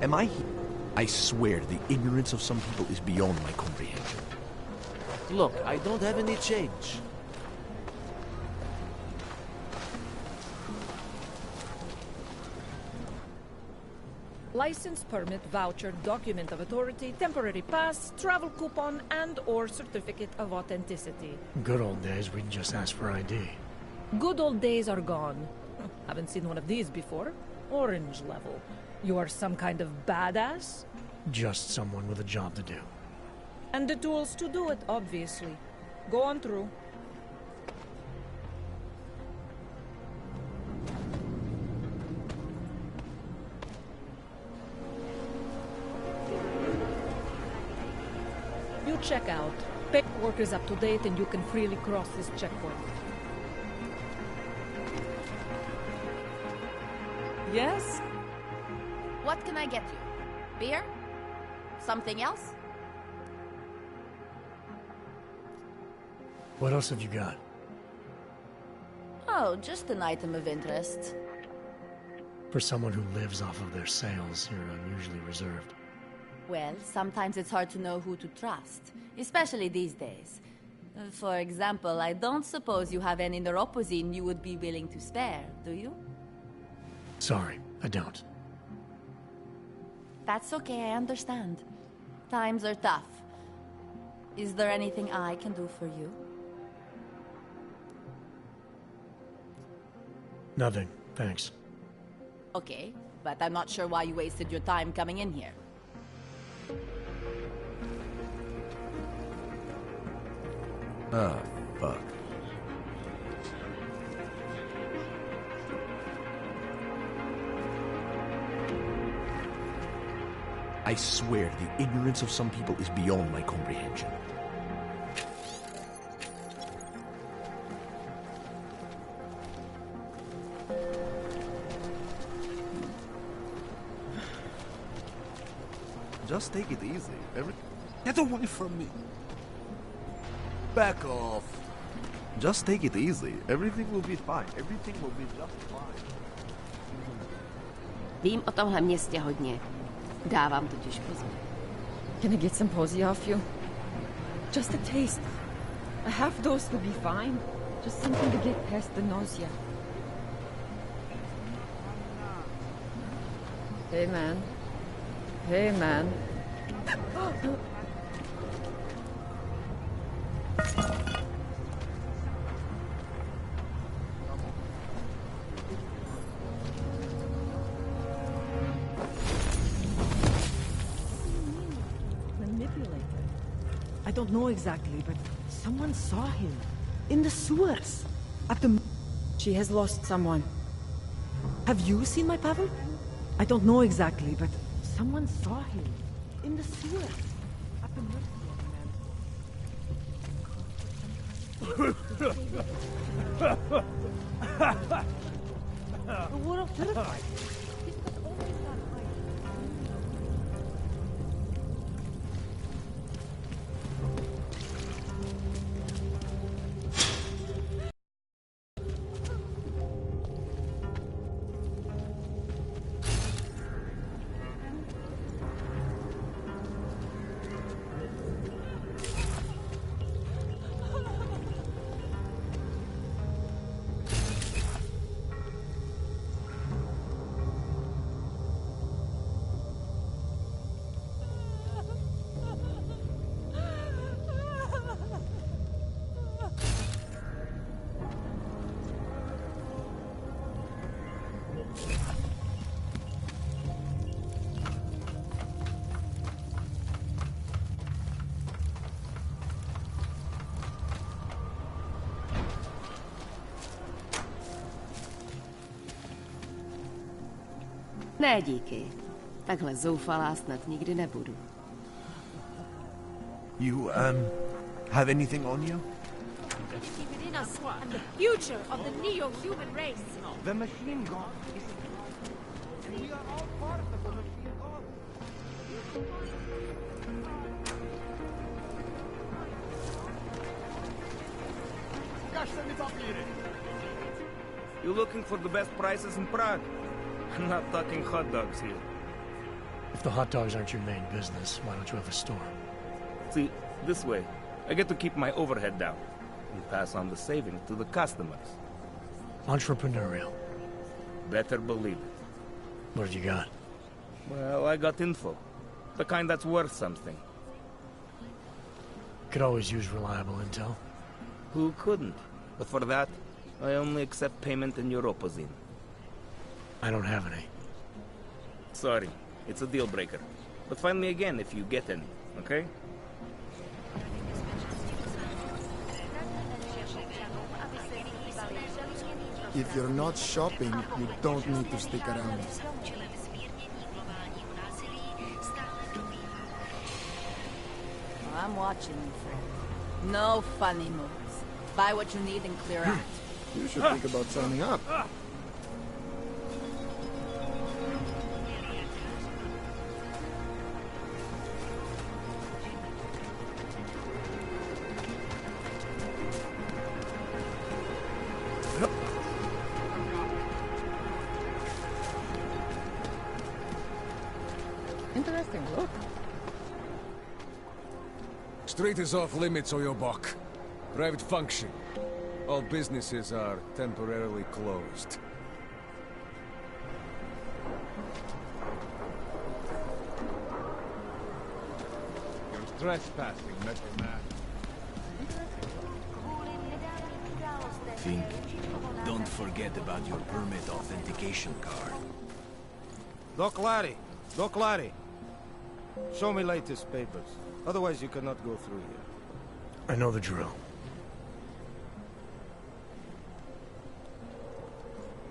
Am I... I swear the ignorance of some people is beyond my comprehension. Look, I don't have any change. License, permit, voucher, document of authority, temporary pass, travel coupon, and/or certificate of authenticity. Good old days, we'd just ask for ID. Good old days are gone. Haven't seen one of these before. Orange level. You are some kind of badass? Just someone with a job to do. And the tools to do it, obviously. Go on through. You check out. Paperwork is up to date and you can freely cross this checkpoint. Yes? What can I get you? Beer? Something else? What else have you got? Oh, just an item of interest. For someone who lives off of their sales, you're unusually reserved. Well, sometimes it's hard to know who to trust, especially these days. For example, I don't suppose you have any neuropozyne you would be willing to spare, do you? Sorry, I don't. That's okay, I understand. Times are tough. Is there anything I can do for you? Nothing, thanks. Okay, but I'm not sure why you wasted your time coming in here. Ah, fuck. I swear, the ignorance of some people is beyond my comprehension. Just take it easy. Get away from me. Back off. Just take it easy. Everything will be fine. Everything will be just fine. Vím o tomhle městě hodně. Dávám totiž pozor. Can I get some posy off you? Just a taste. A half dose would be fine. Just something to get past the nausea. Hey, man. Hey, man. I don't know exactly, but someone saw him. In the sewers. At the... She has lost someone. Have you seen my Pavel? I don't know exactly, but someone saw him. In the sewers. At the The world terrified. Ne, díky. Takhle zoufalá snad nikdy nebudu. You, have anything on you? Within us and the future of the neo-human race. The machine god is... We are all part of the machine god. You looking for the best prices in Prague? I'm not talking hot dogs here. If the hot dogs aren't your main business, why don't you have a store? See, this way, I get to keep my overhead down and pass on the savings to the customers. Entrepreneurial. Better believe it. What have you got? Well, I got info. The kind that's worth something. Could always use reliable intel. Who couldn't? But for that, I only accept payment in Europozine. I don't have any. Sorry, it's a deal breaker. But find me again if you get any, okay? If you're not shopping, you don't need to stick around. I'm watching you, friend. No funny moves. Buy what you need and clear out. You should think about signing up. Street is off limits, Oyobok. Private function. All businesses are temporarily closed. You're trespassing, Metal Man. Think. Don't forget about your permit authentication card. Doc Larry! Doc Larry! Show me latest papers. Otherwise you cannot go through here. I know the drill.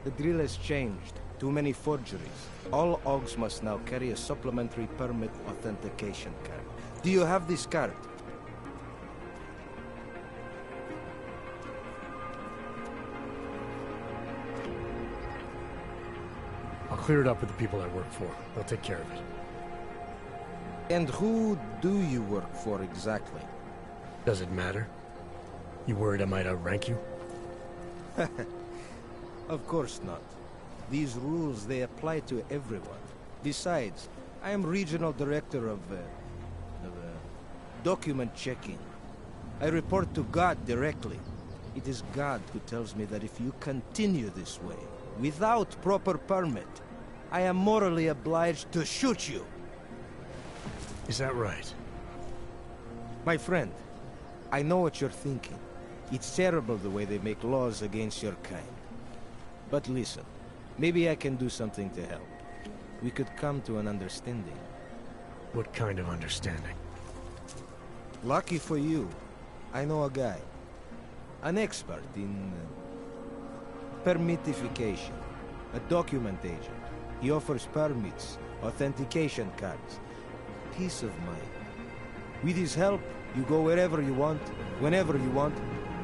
The drill has changed. Too many forgeries. All OGs must now carry a supplementary permit authentication card. Do you have this card? I'll clear it up with the people I work for. They'll take care of it. And who do you work for exactly? Does it matter? You worried I might outrank you? Of course not. These rules, they apply to everyone. Besides, I am regional director of document checking. I report to God directly. It is God who tells me that if you continue this way, without proper permit, I am morally obliged to shoot you. Is that right? My friend, I know what you're thinking. It's terrible the way they make laws against your kind. But listen, maybe I can do something to help. We could come to an understanding. What kind of understanding? Lucky for you, I know a guy. An expert in permitification. A document agent. He offers permits, authentication cards. Peace of mind. With his help, you go wherever you want, whenever you want.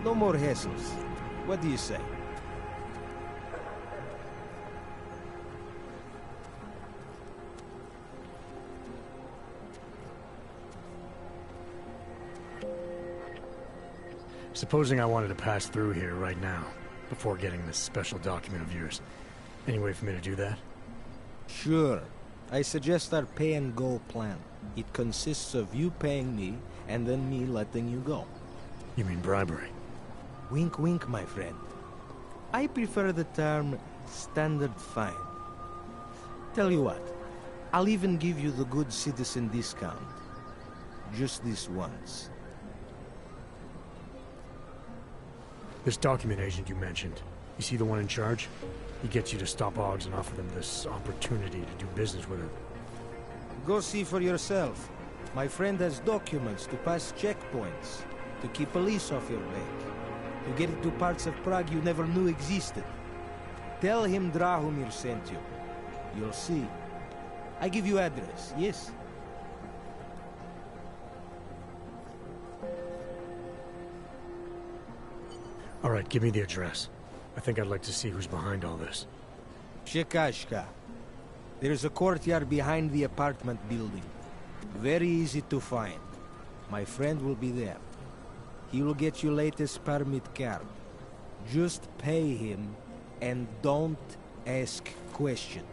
No more hassles. What do you say? Supposing I wanted to pass through here right now, before getting this special document of yours. Any way for me to do that? Sure. I suggest our pay-and-go plan. It consists of you paying me, and then me letting you go. You mean bribery? Wink, wink, my friend. I prefer the term standard fine. Tell you what, I'll even give you the good citizen discount. Just this once. This document agent you mentioned, you see the one in charge? He gets you to stop OGs and offer them this opportunity to do business with him. Go see for yourself. My friend has documents to pass checkpoints, to keep police off your back, to get into parts of Prague you never knew existed. Tell him Drahomir sent you. You'll see. I give you address, yes? All right, give me the address. I think I'd like to see who's behind all this. Shekashka. There's a courtyard behind the apartment building. Very easy to find. My friend will be there. He will get you latest permit card. Just pay him and don't ask questions.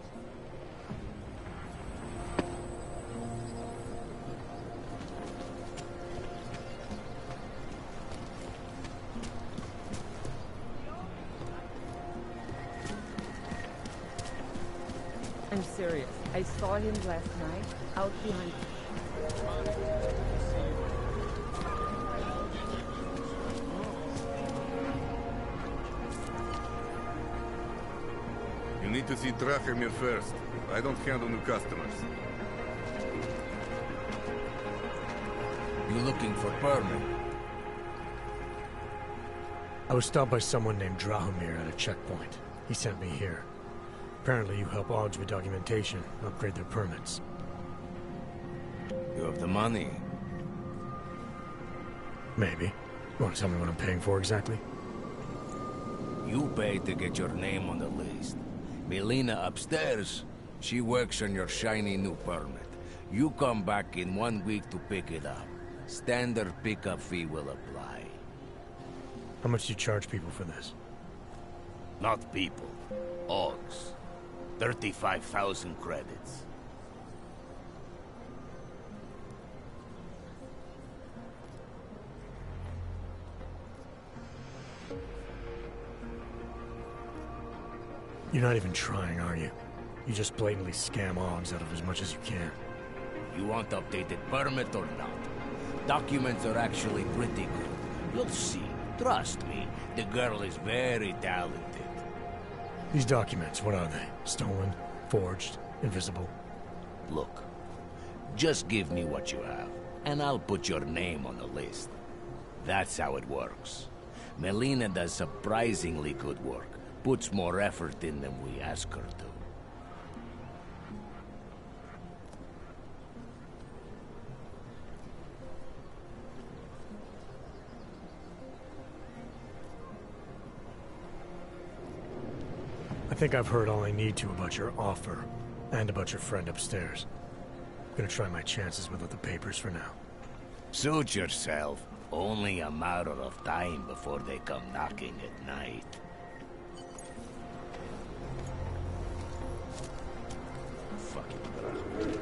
I'm serious. I saw him last night, out behind. You need to see Drahomir first. I don't handle new customers. You looking for permit? I was stopped by someone named Drahomir at a checkpoint. He sent me here. Apparently you help OGs with documentation, upgrade their permits. You have the money? Maybe. You want to tell me what I'm paying for exactly? You pay to get your name on the list. Melina upstairs, she works on your shiny new permit. You come back in 1 week to pick it up. Standard pickup fee will apply. How much do you charge people for this? Not people. OGs. 35,000 credits. You're not even trying, are you? You just blatantly scam Oggs out of as much as you can. You want updated permit or not? Documents are actually pretty good. You'll see. Trust me, the girl is very talented. These documents, what are they? Stolen? Forged? Invisible? Look, just give me what you have, and I'll put your name on the list. That's how it works. Melina does surprisingly good work. Puts more effort in than we ask her to. I think I've heard all I need to about your offer, and about your friend upstairs. I'm gonna try my chances without the papers for now. Suit yourself. Only a matter of time before they come knocking at night. Fucking brother.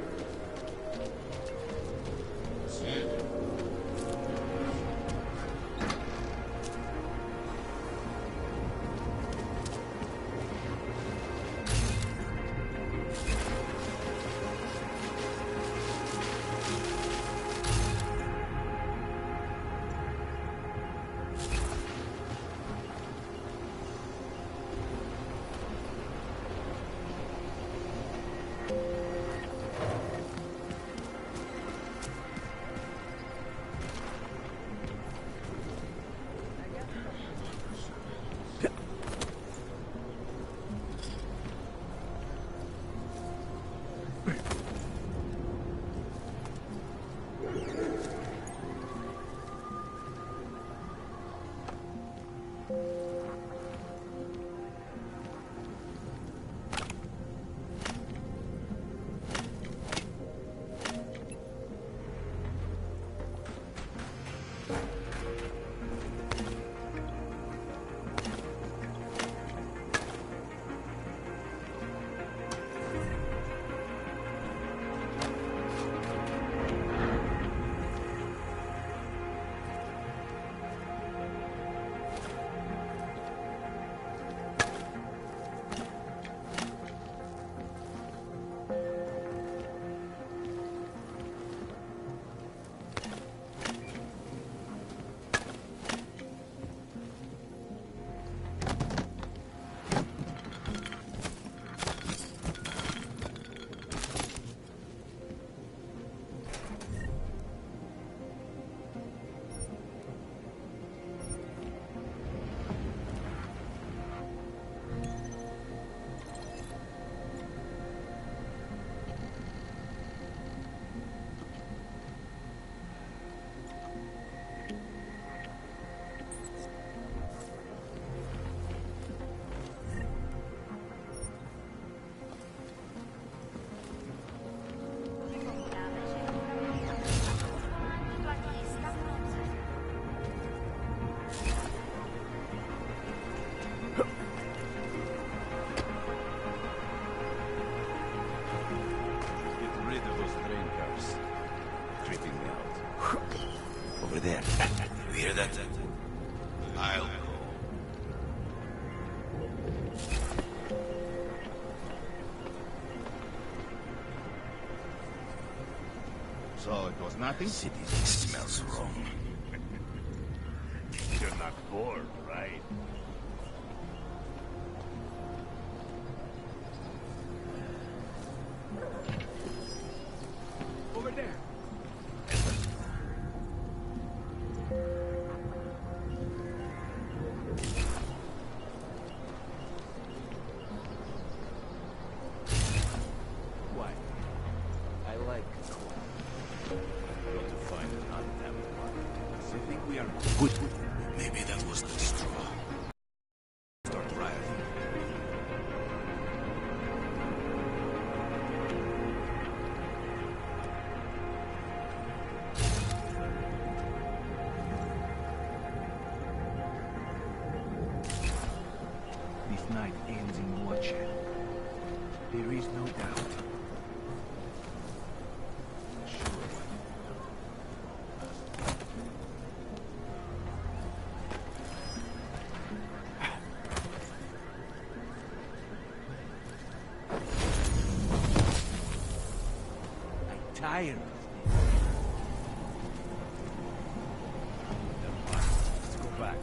There. You hear that? I'll go. So it was nothing? City smells wrong. You're not bored, right? Over there. Maybe that was the straw. Start rioting. This night ends in bloodshed. There is no doubt. iron. Let's go back.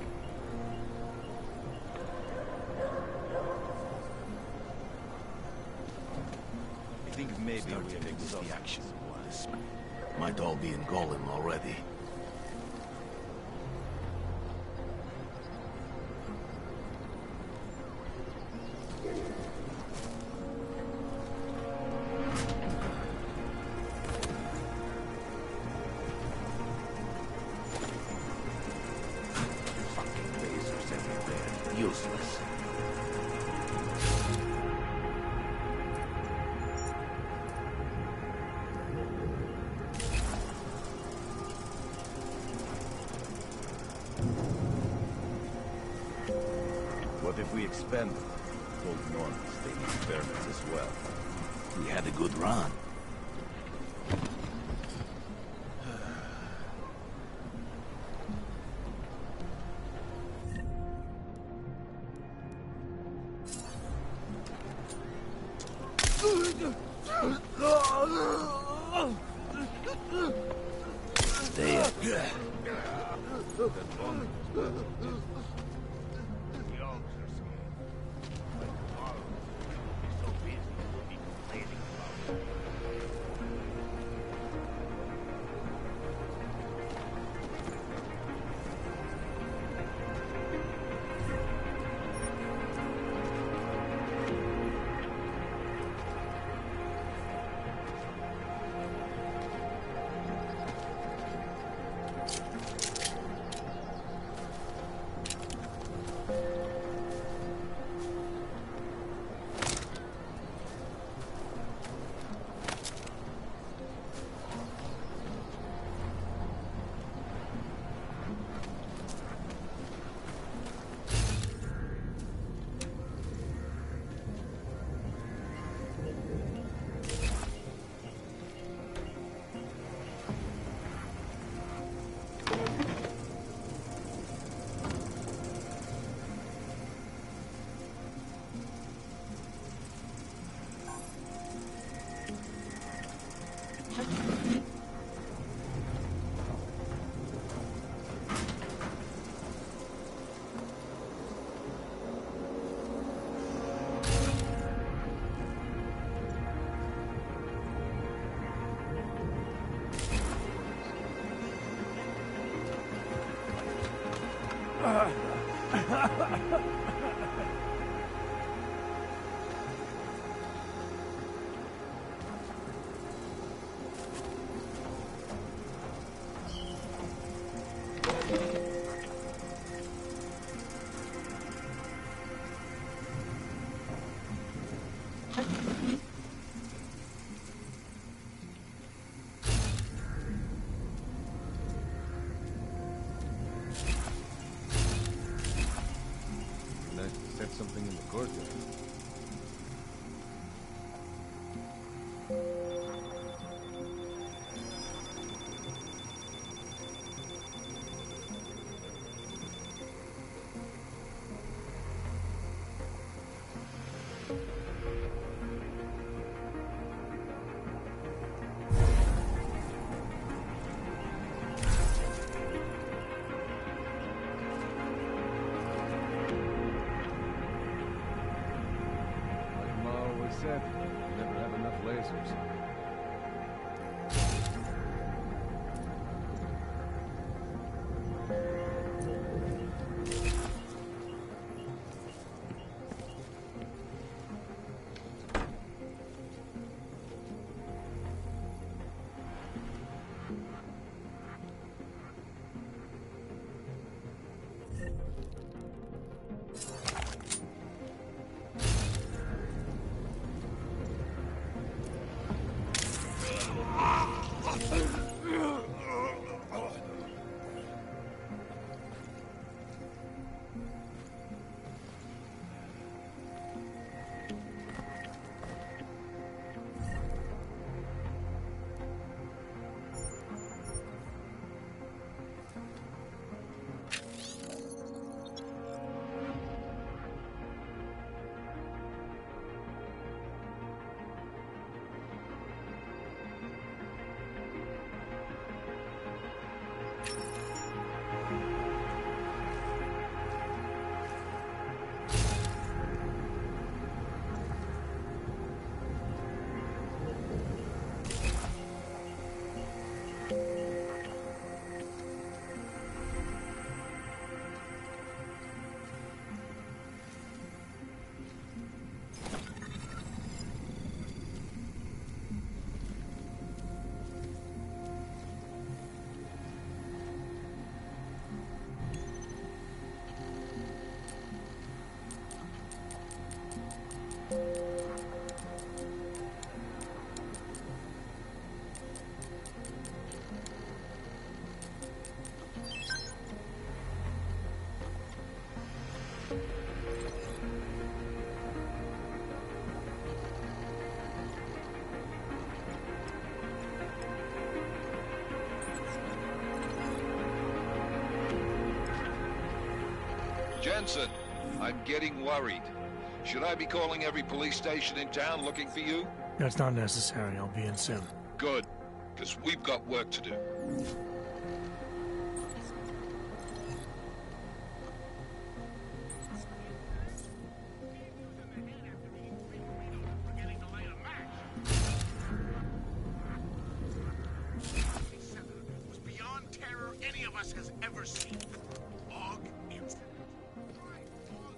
I think maybe we take the action. This might all be in Golem already. Useless. What if we expand them? Holding on to stay experiments as well. We had a good run. Stay up. Set something in the courtyard. Said, you never have enough lasers. Jensen, I'm getting worried. Should I be calling every police station in town looking for you? That's not necessary. I'll be in soon. Good, because we've got work to do.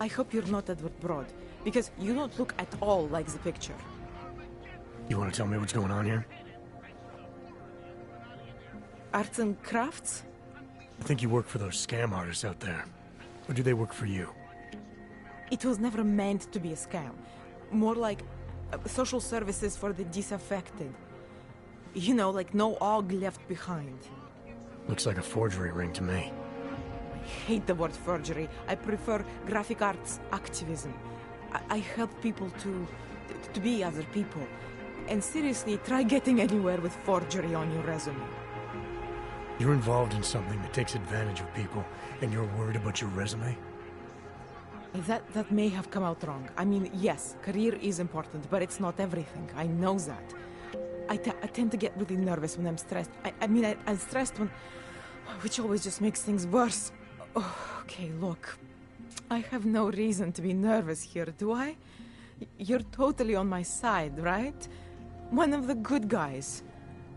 I hope you're not Edward Broad, because you don't look at all like the picture. You want to tell me what's going on here? Arts and crafts? I think you work for those scam artists out there. Or do they work for you? It was never meant to be a scam. More like social services for the disaffected. You know, like no OG left behind. Looks like a forgery ring to me. I hate the word forgery. I prefer graphic arts activism. I help people to be other people. And seriously, try getting anywhere with forgery on your resume. You're involved in something that takes advantage of people, and you're worried about your resume? That may have come out wrong. I mean, yes, career is important, but it's not everything. I know that. I tend to get really nervous when I'm stressed. I'm stressed when... which always just makes things worse. Oh, okay, look. I have no reason to be nervous here, do I? You're totally on my side, right? One of the good guys.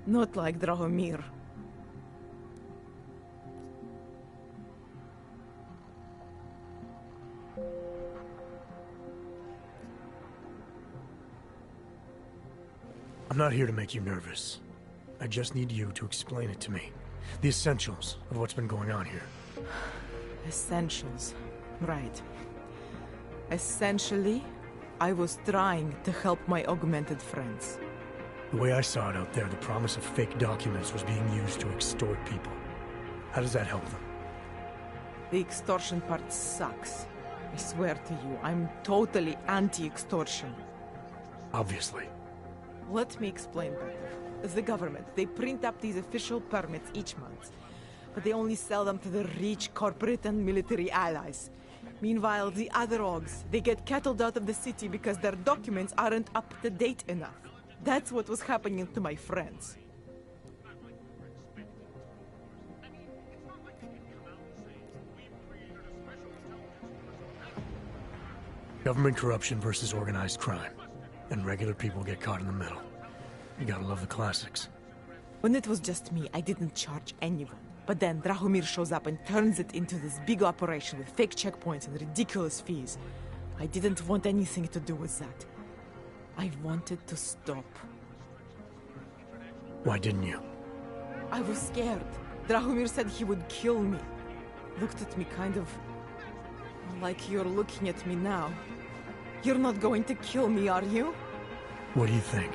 Not like Drahomir. I'm not here to make you nervous. I just need you to explain it to me. The essentials of what's been going on here. Essentials. Right. Essentially, I was trying to help my augmented friends. The way I saw it out there, the promise of fake documents was being used to extort people. How does that help them? The extortion part sucks. I swear to you, I'm totally anti-extortion. Obviously. Let me explain better. The government, they print up these official permits each month, but they only sell them to the rich corporate and military allies. Meanwhile, the other OGs, they get cattled out of the city because their documents aren't up to date enough. That's what was happening to my friends. Government corruption versus organized crime. And regular people get caught in the middle. You gotta love the classics. When it was just me, I didn't charge anyone. But then Drahomir shows up and turns it into this big operation with fake checkpoints and ridiculous fees. I didn't want anything to do with that. I wanted to stop. Why didn't you? I was scared. Drahomir said he would kill me. Looked at me kind of... like you're looking at me now. You're not going to kill me, are you? What do you think?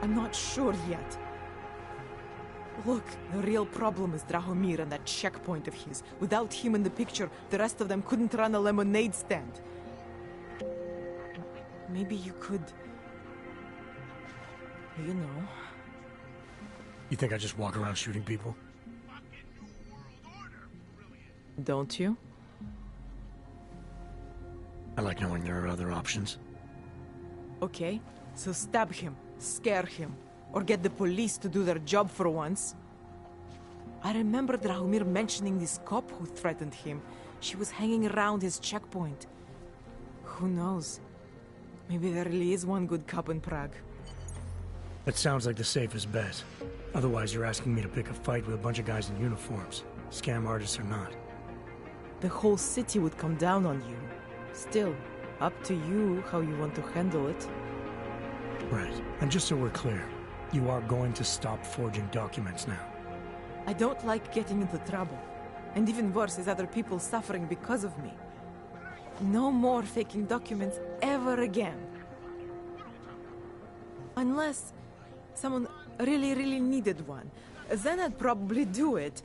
I'm not sure yet. Look, the real problem is Drahomir and that checkpoint of his. Without him in the picture, the rest of them couldn't run a lemonade stand. Maybe you could... you know... You think I just walk around shooting people? Don't you? I like knowing there are other options. Okay, so stab him, scare him, or get the police to do their job for once. I remember Drahomir mentioning this cop who threatened him. She was hanging around his checkpoint. Who knows? Maybe there really is one good cop in Prague. That sounds like the safest bet. Otherwise, you're asking me to pick a fight with a bunch of guys in uniforms. Scam artists or not. The whole city would come down on you. Still, up to you how you want to handle it. Right. And just so we're clear, you are going to stop forging documents now. I don't like getting into trouble. And even worse is other people suffering because of me. No more faking documents ever again. Unless someone really needed one. Then I'd probably do it.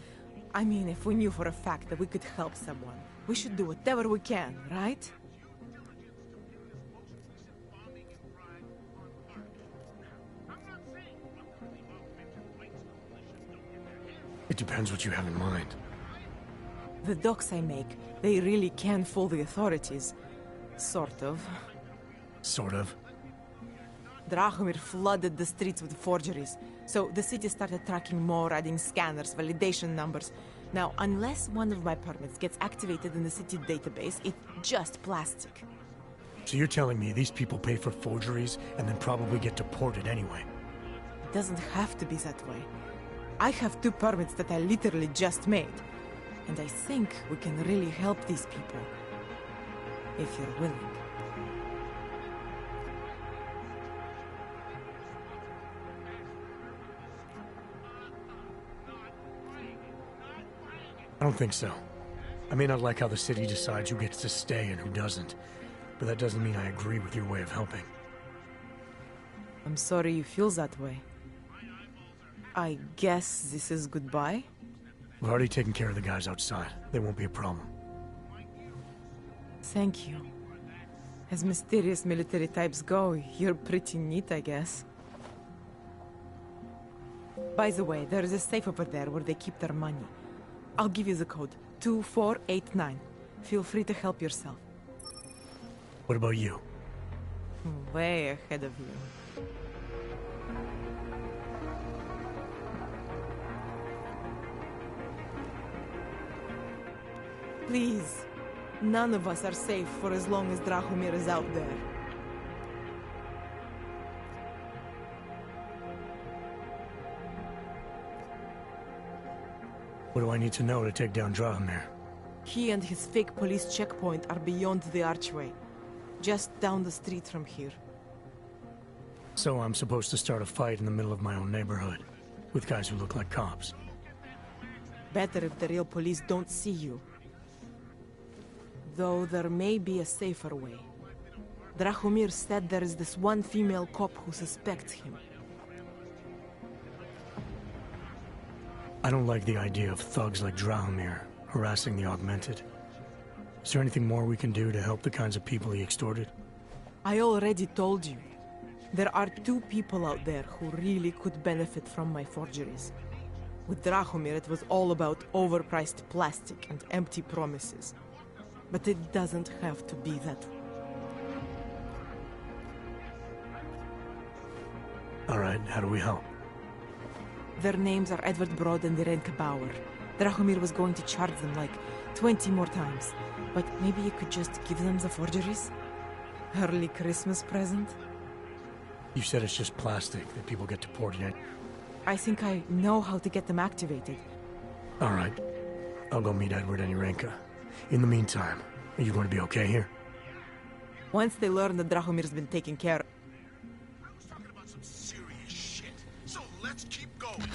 I mean, if we knew for a fact that we could help someone, we should do whatever we can, right? It depends what you have in mind. The docks I make, they really can fool the authorities. Sort of. Sort of. Drahomir flooded the streets with forgeries, so the city started tracking more, adding scanners, validation numbers. Now, unless one of my permits gets activated in the city database, it's just plastic. So you're telling me these people pay for forgeries and then probably get deported anyway? It doesn't have to be that way. I have 2 permits that I literally just made. And I think we can really help these people. If you're willing. I don't think so. I may not like how the city decides who gets to stay and who doesn't, but that doesn't mean I agree with your way of helping. I'm sorry you feel that way. I guess this is goodbye? We've already taken care of the guys outside. They won't be a problem. Thank you. As mysterious military types go, you're pretty neat, I guess. By the way, there is a safe over there where they keep their money. I'll give you the code. 2489. Feel free to help yourself. What about you? Way ahead of you. Please. None of us are safe for as long as Drahomir is out there. What do I need to know to take down Drahomir? He and his fake police checkpoint are beyond the archway. Just down the street from here. So I'm supposed to start a fight in the middle of my own neighborhood, with guys who look like cops. Better if the real police don't see you. Though there may be a safer way. Drahomir said there is this one female cop who suspects him. I don't like the idea of thugs like Drahomir harassing the Augmented. Is there anything more we can do to help the kinds of people he extorted? I already told you. There are 2 people out there who really could benefit from my forgeries. With Drahomir, it was all about overpriced plastic and empty promises. But it doesn't have to be that way. All right, how do we help? Their names are Edward Broad and Irenka Bauer. Drahomir was going to charge them like 20 more times. But maybe you could just give them the forgeries? Early Christmas present? You said it's just plastic that people get deported in. I think I know how to get them activated. All right. I'll go meet Edward and Irenka. In the meantime, are you going to be okay here? Once they learn that Drahomir's been taken care of... I was talking about some serious shit, so let's keep going.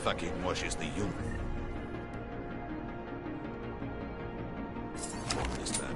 Fucking washes the human. This time.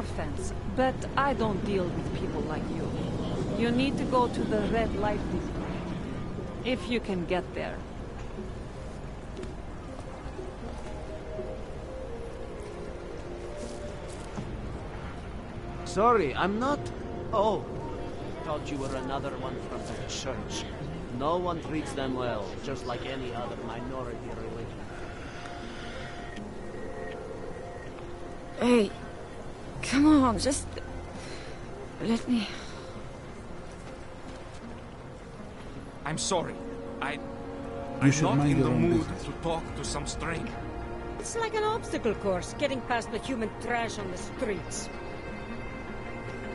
offense, but I don't deal with people like you. You need to go to the red light district. If you can get there. Sorry, I'm not... Oh, thought you were another one from the church. No one treats them well, just like any other minority religion. Hey, come on, just... let me... I'm sorry. I'm should not mind in the your own mood business. to talk to some stranger. It's like an obstacle course, getting past the human trash on the streets.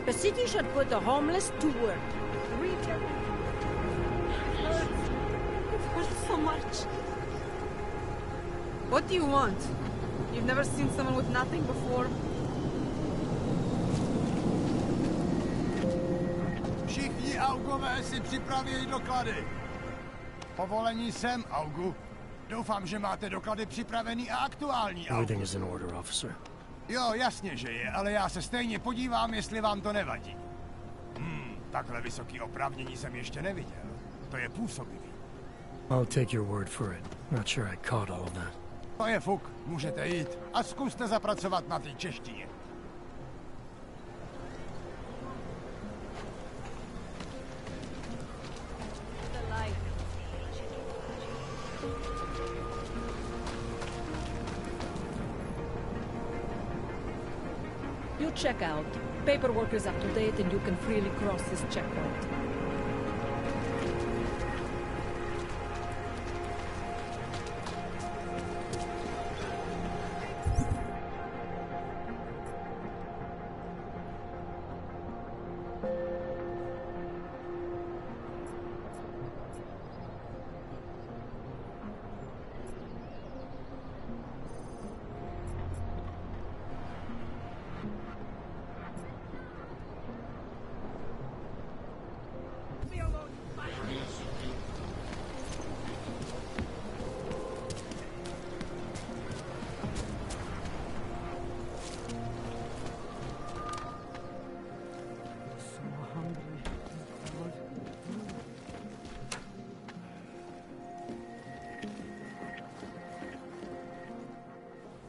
The city should put the homeless to work. It hurts. It hurts so much. What do you want? You've never seen someone with nothing before? Všichni augové si připraví doklady. Povolení sem, Augu. Doufám, že máte doklady připravený a aktuální, Augu. Everything is in order, officer. Jo, jasně, že je, ale já se stejně podívám, jestli vám to nevadí. Takhle vysoký oprávnění jsem ještě neviděl. To je působivý. I'll take your word for it. Not sure I caught all of that. To je fuk, můžete jít a zkuste zapracovat na té češtině. You check out. Paperwork is up to date and you can freely cross this checkpoint.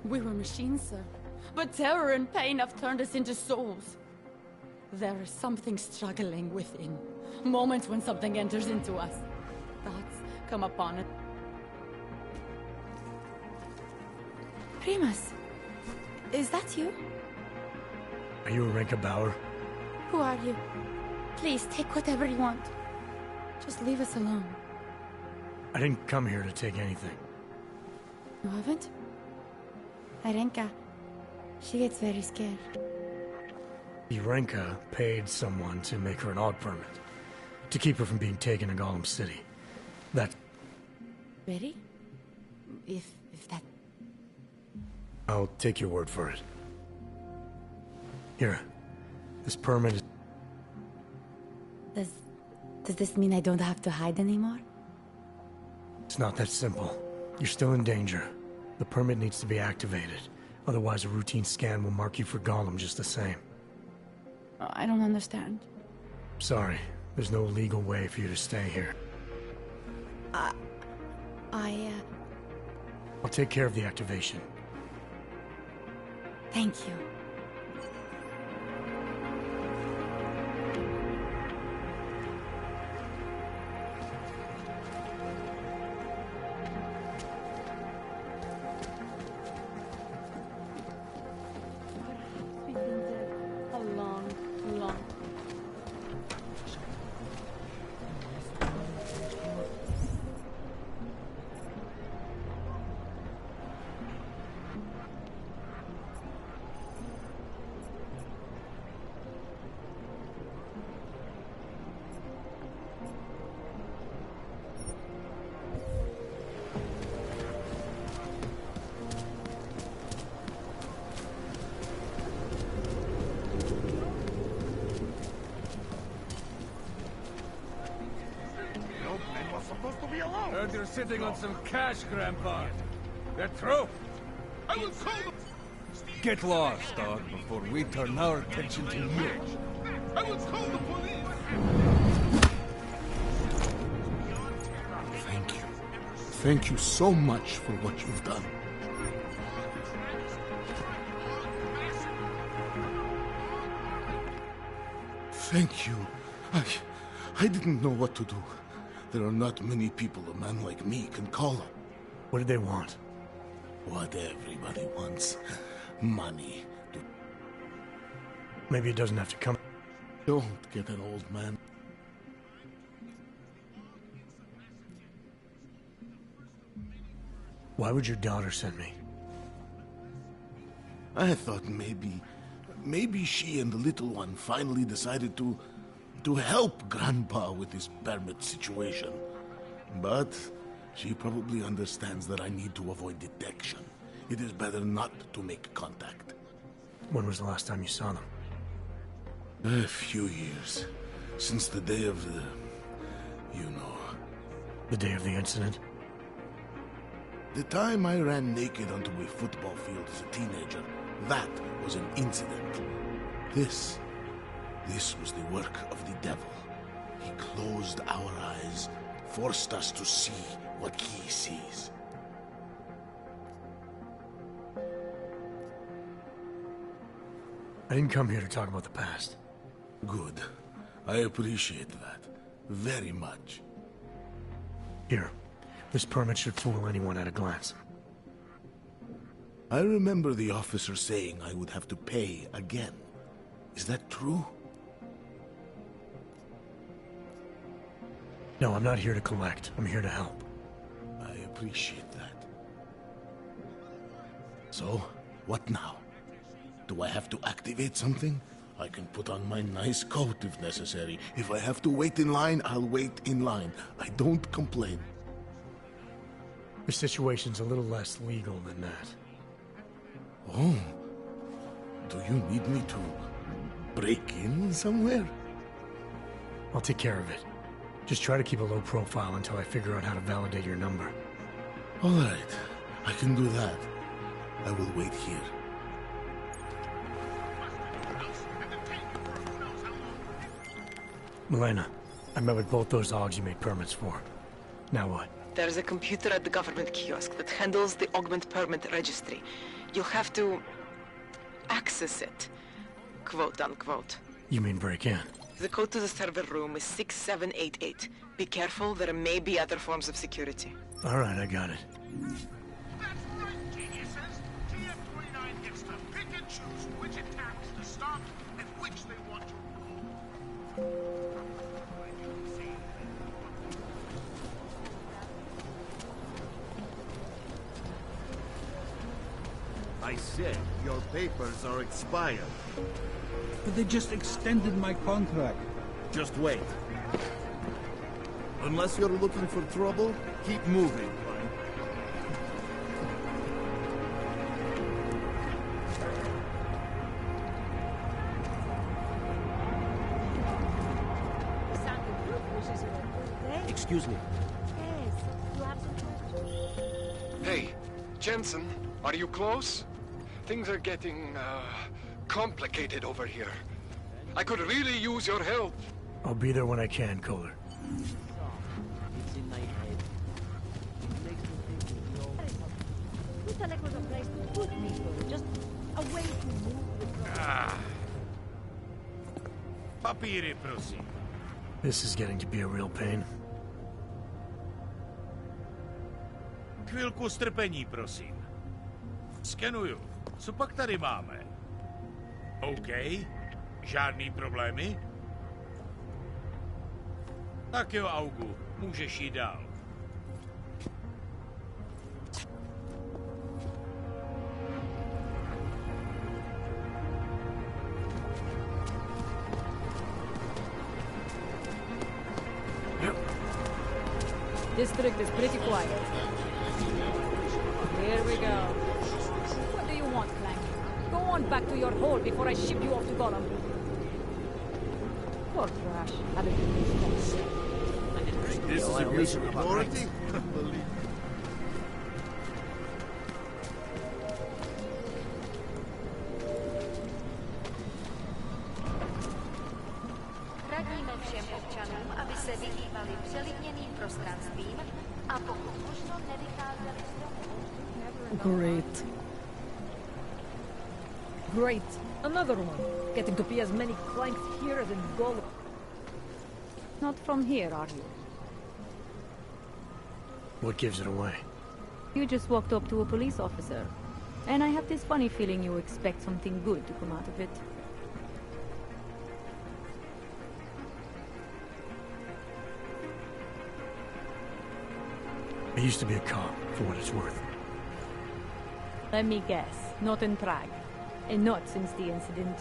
We were machines, sir. But terror and pain have turned us into souls. There is something struggling within. Moments when something enters into us. Thoughts come upon it. Primus, is that you? Are you a Renka Bauer? Who are you? Please, take whatever you want. Just leave us alone. I didn't come here to take anything. You haven't? Arenka, she gets very scared. Renka paid someone to make her an AUG permit. To keep her from being taken to Gollum City. That... Really? If that... I'll take your word for it. Here. This permit is... Does this mean I don't have to hide anymore? It's not that simple. You're still in danger. The permit needs to be activated. Otherwise, a routine scan will mark you for Gollum just the same. I don't understand. Sorry. There's no legal way for you to stay here. I'll take care of the activation. Thank you. Heard you're sitting on some cash, Grandpa. That true? I will call them. Get lost, dog, before we turn our attention to you. I will call the police! Thank you. Thank you so much for what you've done. Thank you. I didn't know what to do. There are not many people a man like me can call on. What did they want? What everybody wants. Money. Maybe it doesn't have to come. Don't get an old man. Why would your daughter send me? I thought maybe she and the little one finally decided to help Grandpa with his permit situation. But she probably understands that I need to avoid detection. It is better not to make contact. When was the last time you saw them? A few years. Since the day of the... you know. The day of the incident? The time I ran naked onto a football field as a teenager, that was an incident. This was the work of the devil. He closed our eyes, forced us to see what he sees. I didn't come here to talk about the past. Good. I appreciate that. Very much. Here. This permit should fool anyone at a glance. I remember the officer saying I would have to pay again. Is that true? No, I'm not here to collect. I'm here to help. I appreciate that. So, what now? Do I have to activate something? I can put on my nice coat if necessary. If I have to wait in line, I'll wait in line. I don't complain. The situation's a little less legal than that. Oh. Do you need me to break in somewhere? I'll take care of it. Just try to keep a low profile until I figure out how to validate your number. All right. I can do that. I will wait here. Milena, I met with both those dogs you made permits for. Now what? There's a computer at the government kiosk that handles the augment permit registry. You'll have to access it, quote unquote. You mean break in? The code to the server room is 6788. Be careful, there may be other forms of security. All right, I got it. TF-29 gets to pick and choose which attacks to stop and which they want to rule. I said your papers are expired. But they just extended my contract. Just wait. Unless you're looking for trouble, keep moving. Excuse me. Yes, you have some questions. Hey, Jensen, are you close? Things are getting, complicated over here. I could really use your help. I'll be there when I can, Kohler. It's in my head. It makes me think Putalek was a place to put people, just a way to move the Papíry, prosím. This is getting to be a real pain. Chvilku strpení, prosím. Skenuju. Co pak tady máme? OK. Žádný problémy? Tak jo, Augu. Můžeš jít dál. District is pretty quiet. Here we go. What do you want, Clank? Go on back to your hole before I ship you off to Gollum. Poor Trash. Having to miss that. This is abuse of authority? Great. Great. Another one. Getting to be as many clanks here as in Gold. Not from here, are you? What gives it away? You just walked up to a police officer. And I have this funny feeling you expect something good to come out of it. I used to be a cop, for what it's worth. Let me guess. Not in Prague. And not since the incident.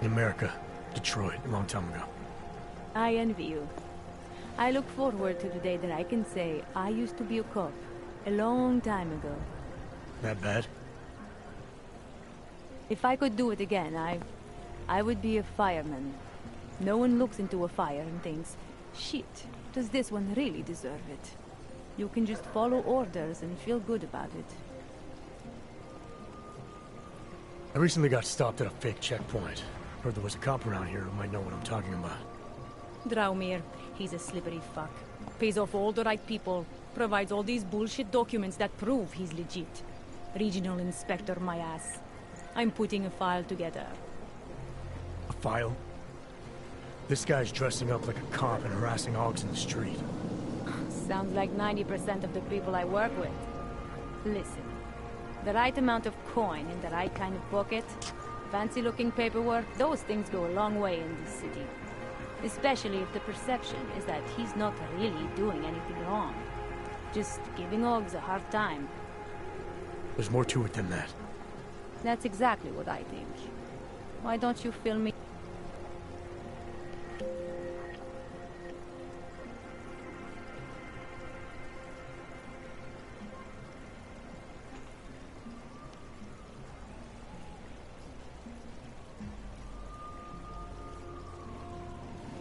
In America. Detroit, a long time ago. I envy you. I look forward to the day that I can say I used to be a cop. A long time ago. That bad? If I could do it again, I would be a fireman. No one looks into a fire and thinks, shit, does this one really deserve it? You can just follow orders and feel good about it. I recently got stopped at a fake checkpoint. Heard there was a cop around here who might know what I'm talking about. Draumir, he's a slippery fuck. Pays off all the right people. Provides all these bullshit documents that prove he's legit. Regional inspector, my ass. I'm putting a file together. A file? This guy's dressing up like a cop and harassing hogs in the street. Sounds like 90% of the people I work with. Listen, the right amount of coin in the right kind of pocket, fancy-looking paperwork, those things go a long way in this city. Especially if the perception is that he's not really doing anything wrong. Just giving hogs a hard time. There's more to it than that. That's exactly what I think. Why don't you fill me?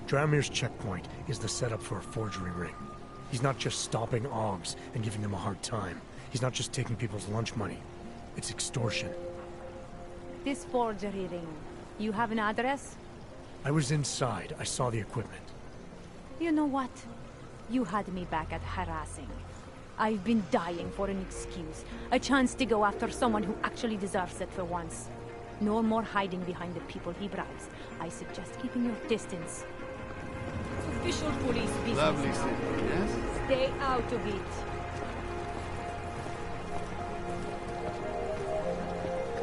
Draumir's checkpoint is the setup for a forgery ring. He's not just stopping Augs and giving them a hard time. He's not just taking people's lunch money. It's extortion. This forgery ring, you have an address? I was inside. I saw the equipment. You know what? You had me back at harassing. I've been dying for an excuse. A chance to go after someone who actually deserves it for once. No more hiding behind the people he bribes. I suggest keeping your distance. Official police business. Lovely city, yes? Stay out of it.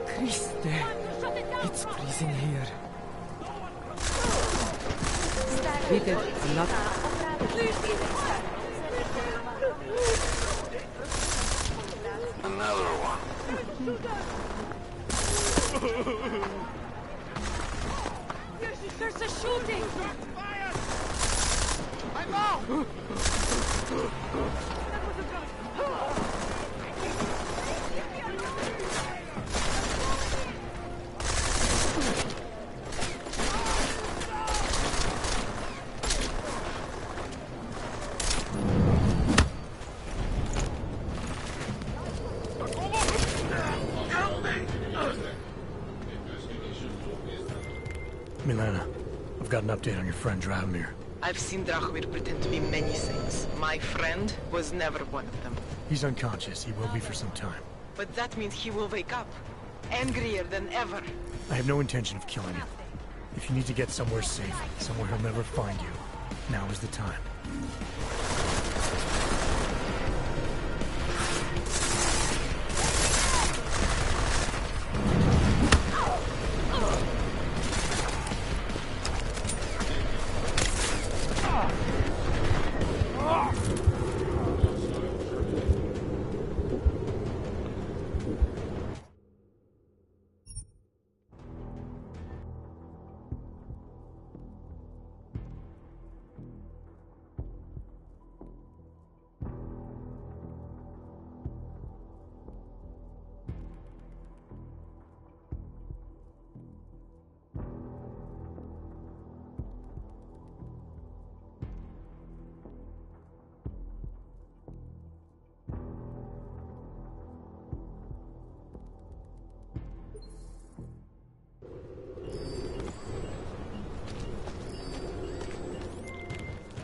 Christ, it's freezing here. Peter, I'm not... Another one. There's a shooting! I'm out! Milena, I've got an update on your friend Draumir. I've seen Drahmir pretend to be many things. My friend was never one of them. He's unconscious. He will be for some time. But that means he will wake up. Angrier than ever. I have no intention of killing him. If you need to get somewhere safe, somewhere he'll never find you, now is the time.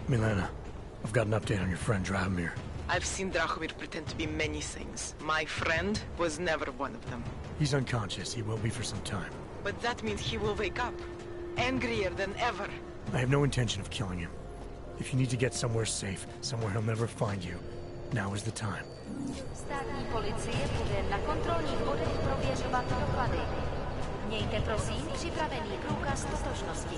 Milena, I've I've got an update on your friend Drahomir. I've seen Drahomir pretend to be many things. My friend was never one of them. He's unconscious. He will be for some time. But that means he will wake up. Angrier than ever. I have no intention of killing him. If you need to get somewhere safe, somewhere he'll never find you, now is the time. Státní policie bude na kontrolních bodech prověřovat doklady. Mějte prosím připravený průkaz totožnosti.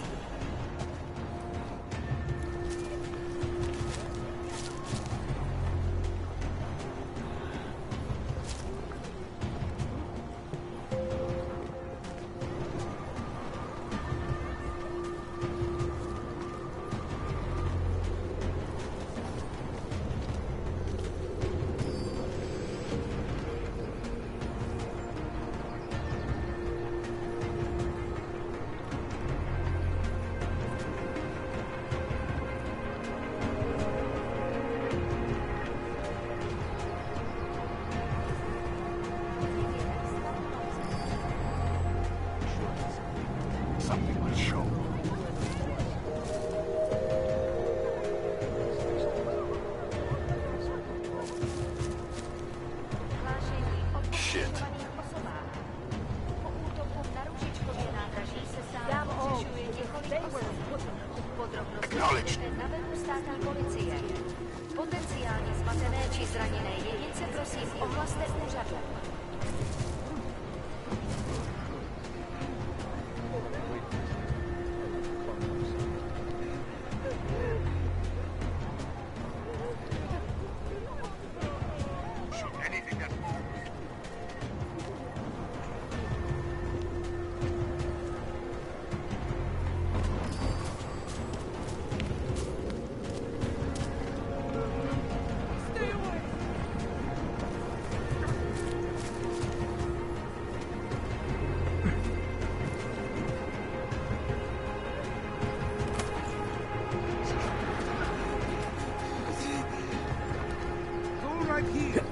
Something will show. Shit. Acknowledged. Státní policie. Potenciálně zmatené či zraněné jedince prosím ohlaste úřadu. Right here.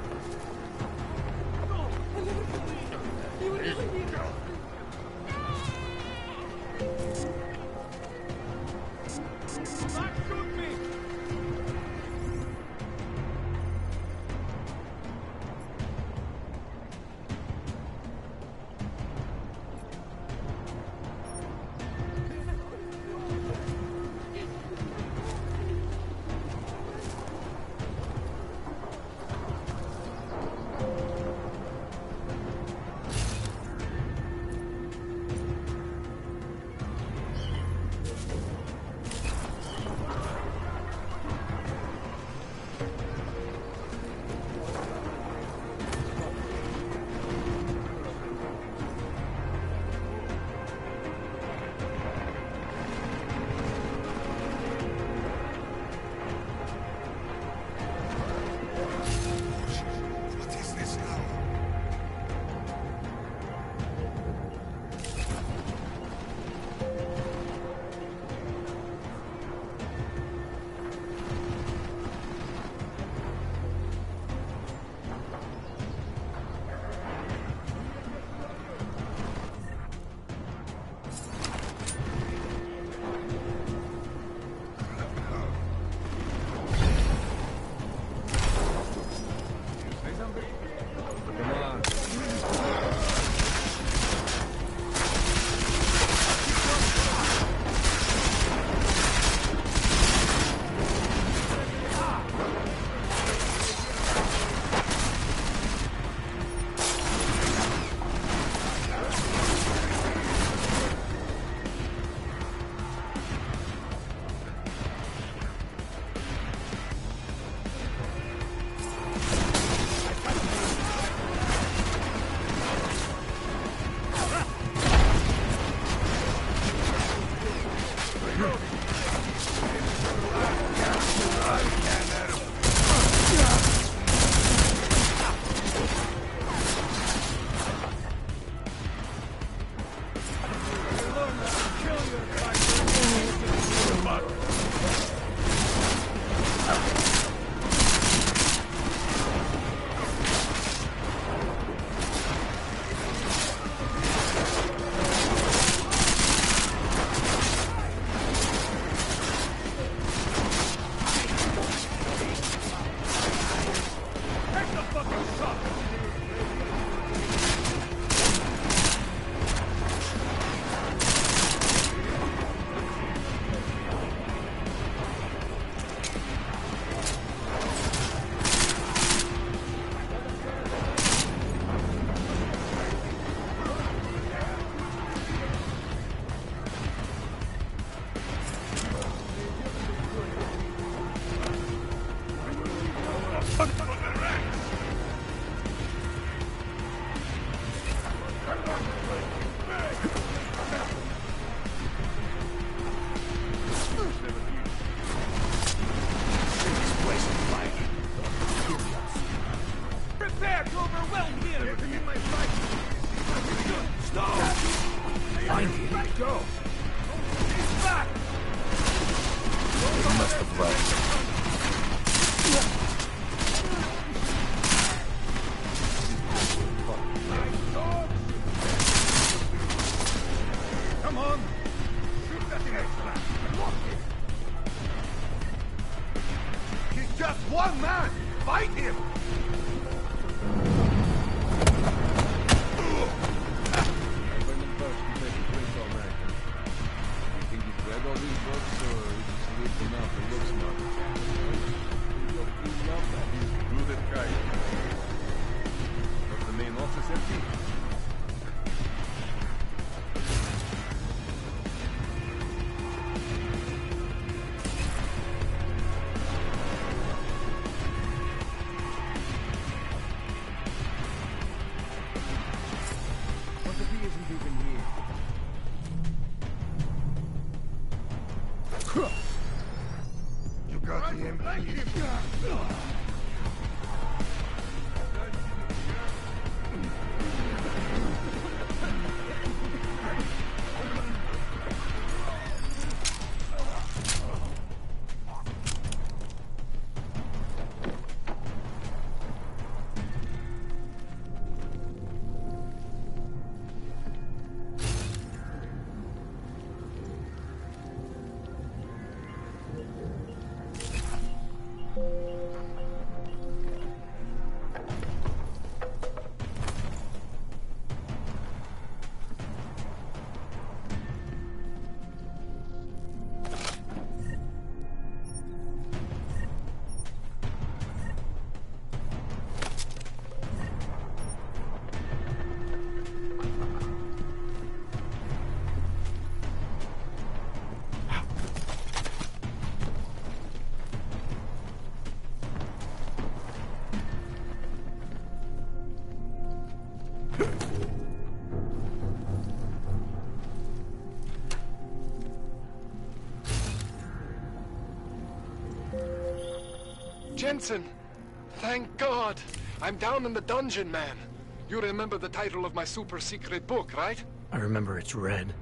down here! Get him in my sight! Stop! Find him. Go! He's back! He must have left. Come on! Shoot that in his back! Lock him! He's just one man! Fight him! You got the MP. Jensen! Thank God! I'm down in the dungeon, man. You remember the title of my super secret book, right? I remember it's red.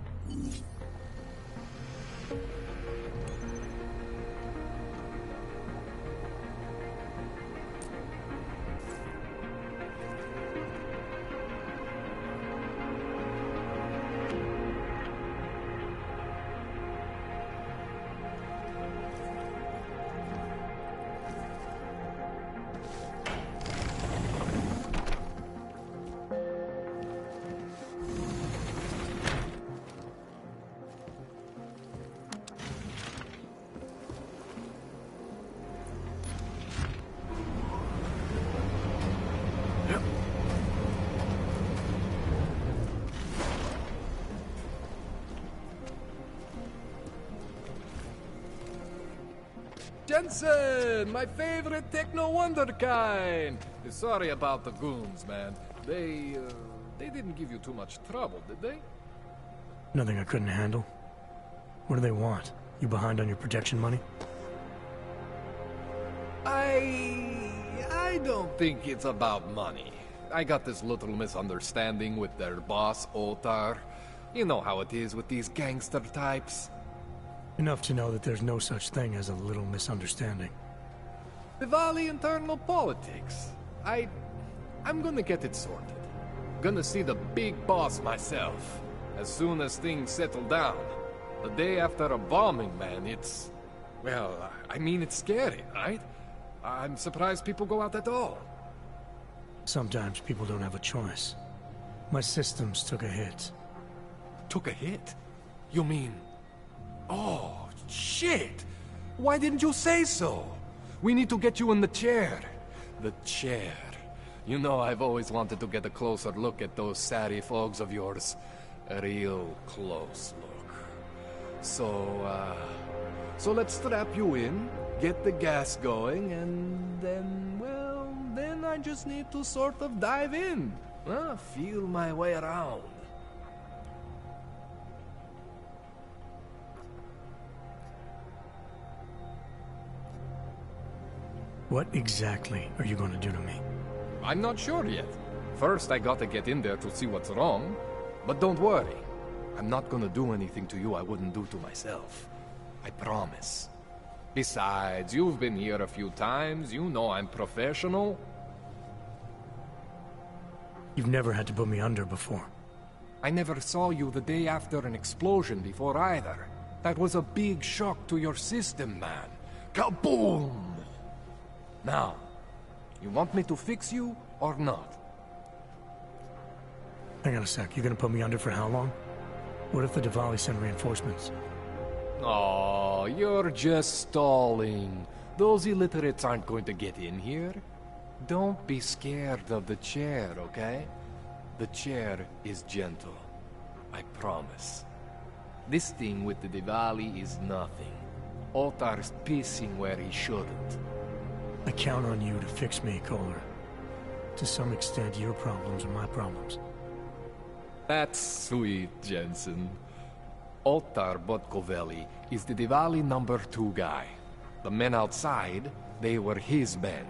Jensen, my favorite techno wonderkind. Sorry about the goons, man. They didn't give you too much trouble, did they? Nothing I couldn't handle. What do they want? You behind on your protection money? I don't think it's about money. I got this little misunderstanding with their boss, Otar. You know how it is with these gangster types. Enough to know that there's no such thing as a little misunderstanding. Diwali internal politics. I'm gonna get it sorted. Gonna see the big boss myself. As soon as things settle down. The day after a bombing, man, it's... Well, I mean, it's scary, right? I'm surprised people go out at all. Sometimes people don't have a choice. My systems took a hit. Took a hit? You mean... Oh, shit! Why didn't you say so? We need to get you in the chair. The chair. You know, I've always wanted to get a closer look at those Sari folks of yours. A real close look. So let's strap you in, get the gas going, and then, well, then I just need to sort of dive in. Feel my way around. What exactly are you going to do to me? I'm not sure yet. First, I gotta get in there to see what's wrong. But don't worry. I'm not gonna do anything to you I wouldn't do to myself. I promise. Besides, you've been here a few times. You know I'm professional. You've never had to put me under before. I never saw you the day after an explosion before either. That was a big shock to your system, man. Kaboom! Now, you want me to fix you or not? Hang on a sec, you're gonna put me under for how long? What if the Diwali send reinforcements? Oh, you're just stalling. Those illiterates aren't going to get in here. Don't be scared of the chair, okay? The chair is gentle. I promise. This thing with the Diwali is nothing. Otar's pissing where he shouldn't. I count on you to fix me, Kohler. To some extent, your problems are my problems. That's sweet, Jensen. Otar Botkovelli is the Diwali #2 guy. The men outside, they were his men.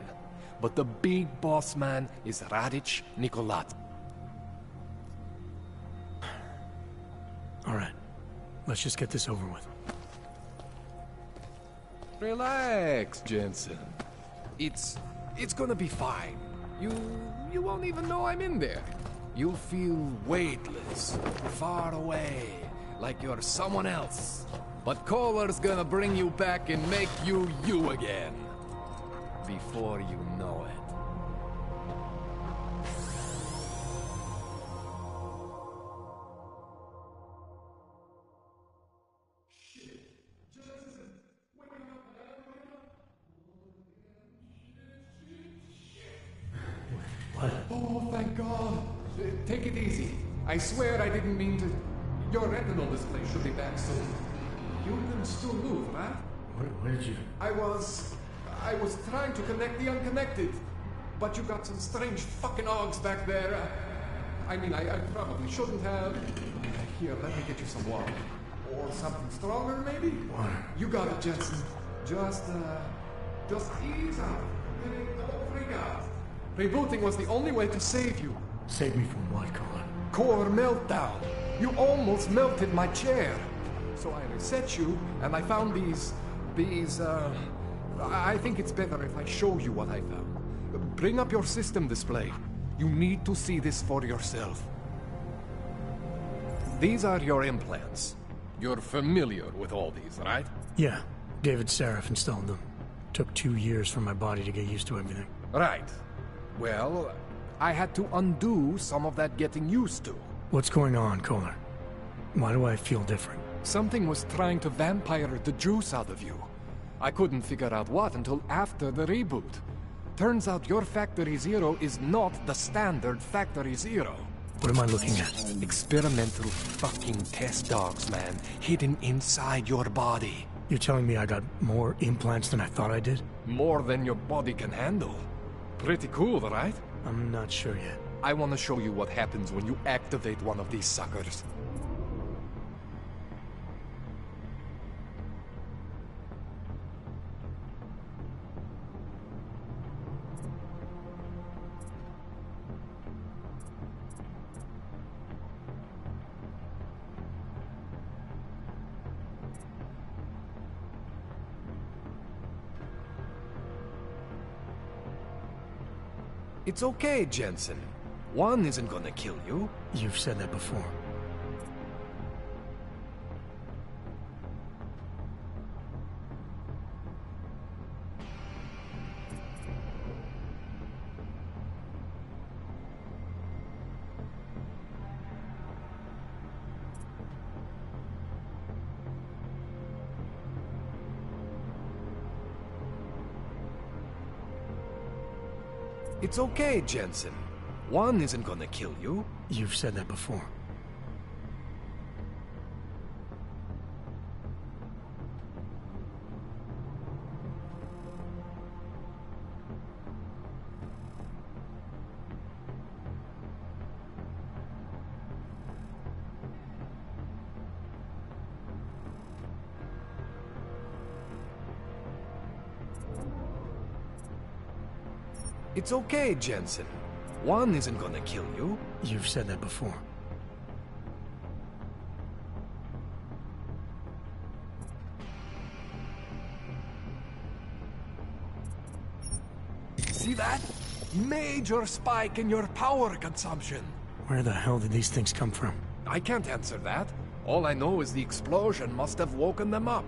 But the big boss man is Radic Nikolat. All right. Let's just get this over with. Relax, Jensen. It's gonna be fine. You won't even know I'm in there. You'll feel weightless, far away, like you're someone else. But Kohler's gonna bring you back and make you you again. Before you know it. What? Oh, thank God. Take it easy. I swear I didn't mean to... Your retinal display should be back soon. You can still move, right? Where did you... I was trying to connect the unconnected. But you got some strange fucking ogs back there. I mean, I probably shouldn't have. Here, let me get you some water. Or something stronger, maybe? Water. You got it, Jensen. Just ease out. Don't freak out. Rebooting was the only way to save you. Save me from what, Kohler? Core meltdown. You almost melted my chair. So I reset you, and I found these... I think it's better if I show you what I found. Bring up your system display. You need to see this for yourself. These are your implants. You're familiar with all these, right? Yeah. David Seraph installed them. Took 2 years for my body to get used to everything. Right. Well, I had to undo some of that getting used to. What's going on, Kohler? Why do I feel different? Something was trying to vampire the juice out of you. I couldn't figure out what until after the reboot. Turns out your Factory Zero is not the standard Factory Zero. What am I looking at? Experimental fucking test dogs, man. Hidden inside your body. You're telling me I got more implants than I thought I did? More than your body can handle. Pretty cool, right? I'm not sure yet. I want to show you what happens when you activate one of these suckers. It's okay, Jensen. One isn't gonna kill you. You've said that before. It's okay, Jensen. One isn't gonna kill you. You've said that before. It's okay, Jensen. One isn't gonna kill you. You've said that before. See that? Major spike in your power consumption. Where the hell did these things come from? I can't answer that. All I know is the explosion must have woken them up.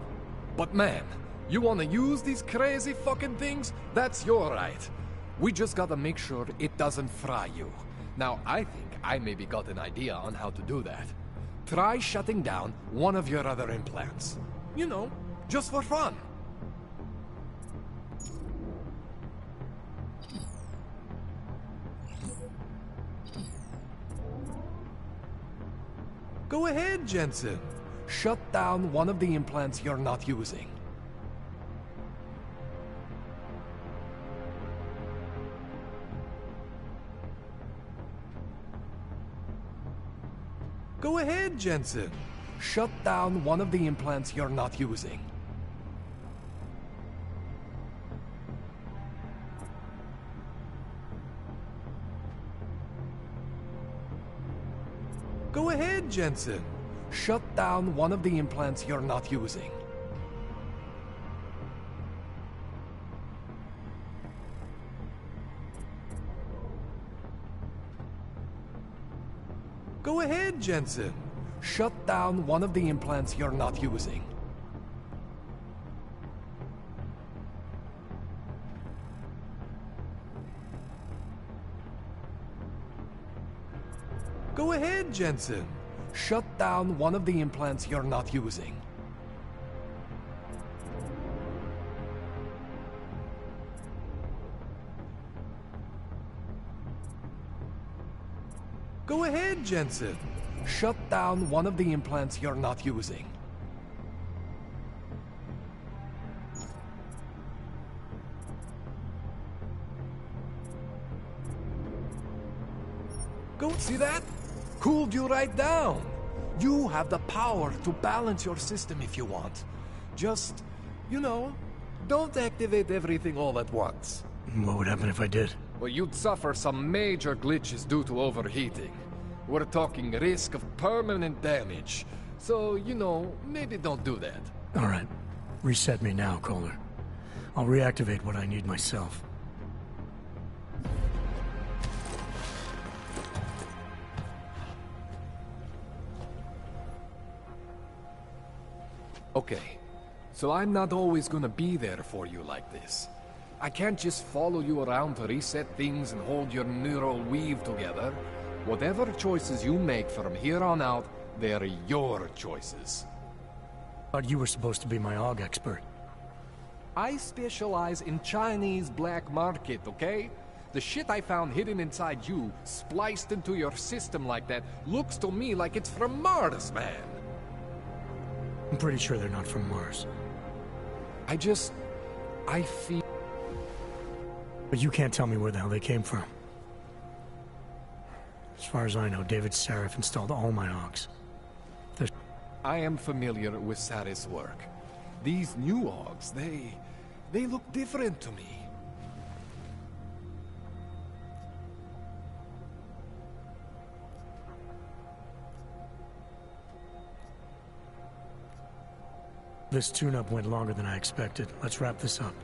But man, you wanna use these crazy fucking things? That's your right. We just gotta make sure it doesn't fry you. Now, I think I maybe got an idea on how to do that. Try shutting down one of your other implants. You know, just for fun. Go ahead, Jensen. Shut down one of the implants you're not using. Go ahead, Jensen. Shut down one of the implants you're not using. Go ahead, Jensen. Shut down one of the implants you're not using. Go ahead, Jensen. Shut down one of the implants you're not using. Go ahead, Jensen. Shut down one of the implants you're not using. Go ahead, Jensen. Shut down one of the implants you're not using. Go see that? Cooled you right down. You have the power to balance your system if you want. Just, you know, don't activate everything all at once. What would happen if I did? Well, you'd suffer some major glitches due to overheating. We're talking risk of permanent damage. So, you know, maybe don't do that. All right. Reset me now, Kohler. I'll reactivate what I need myself. Okay, so I'm not always gonna be there for you like this. I can't just follow you around to reset things and hold your neural weave together. Whatever choices you make from here on out, they're your choices. Thought you were supposed to be my AUG expert. I specialize in Chinese black market, okay? The shit I found hidden inside you, spliced into your system like that, looks to me like it's from Mars, man. I'm pretty sure they're not from Mars. I feel... But you can't tell me where the hell they came from. As far as I know, David Sarif installed all my AUGs. I am familiar with Sarif's work. These new AUGs, they look different to me. This tune-up went longer than I expected. Let's wrap this up.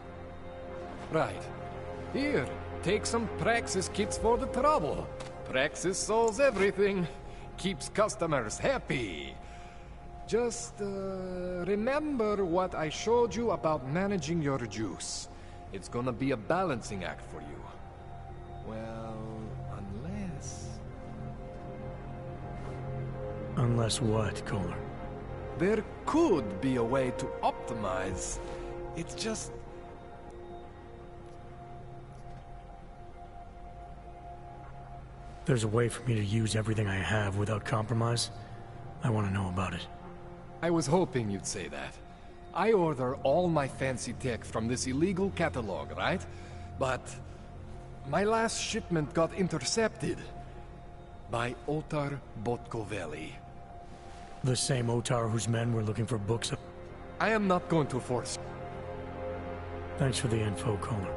Right. Here, take some Praxis kits for the trouble. Praxis solves everything. Keeps customers happy. Just, remember what I showed you about managing your juice. It's gonna be a balancing act for you. Well, unless... Unless what, Kohler? There could be a way to optimize. It's just... There's a way for me to use everything I have without compromise. I want to know about it. I was hoping you'd say that. I order all my fancy tech from this illegal catalog, right? But my last shipment got intercepted by Otar Botkoveli. The same Otar whose men were looking for books. I am not going to force. Thanks for the info, Kohler.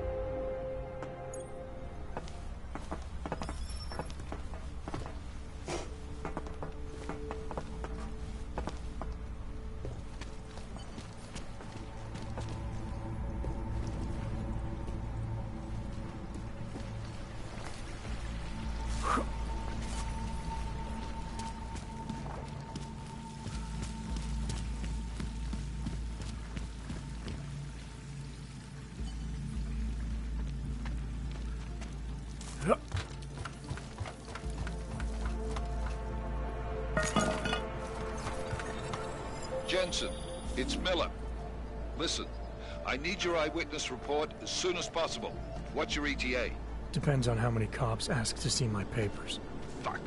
Jensen, it's Miller. Listen, I need your eyewitness report as soon as possible. What's your ETA? Depends on how many cops ask to see my papers. Fuck.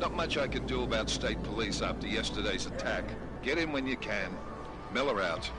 Not much I can do about state police after yesterday's attack. Get in when you can. Miller out.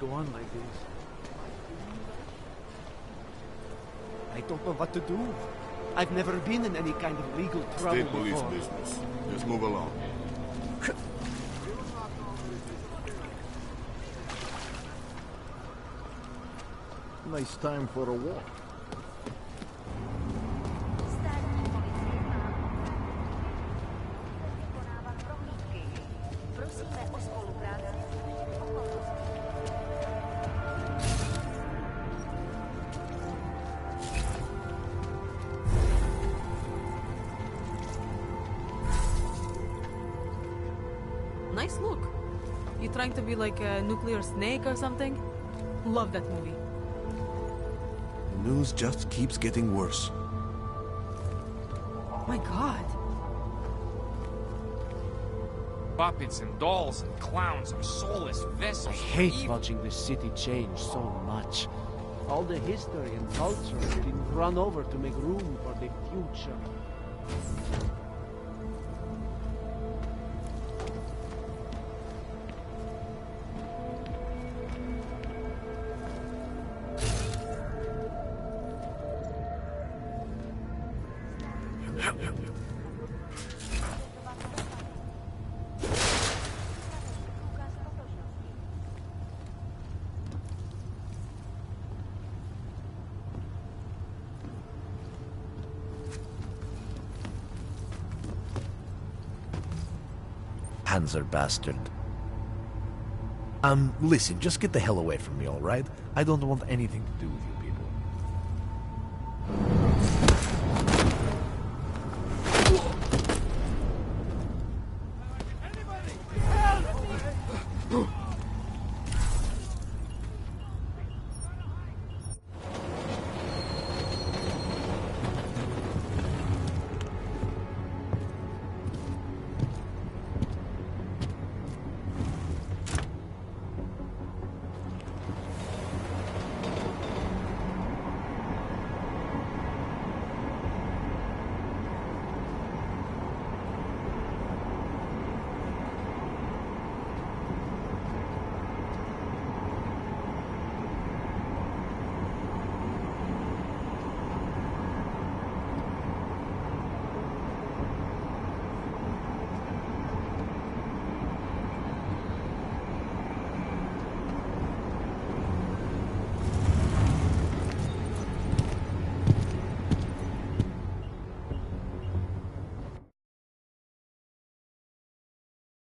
go on like this. I don't know what to do. I've never been in any kind of legal trouble State police before. business. Just move along. Nice time for a walk. Nice look. You trying to be like a nuclear snake or something? Love that movie. The news just keeps getting worse. My god. Puppets and dolls and clowns are soulless vessels. I hate watching the city change so much. All the history and culture has been run over to make room for the future. Panzer bastard. Listen, just get the hell away from me, alright? I don't want anything to do with you people.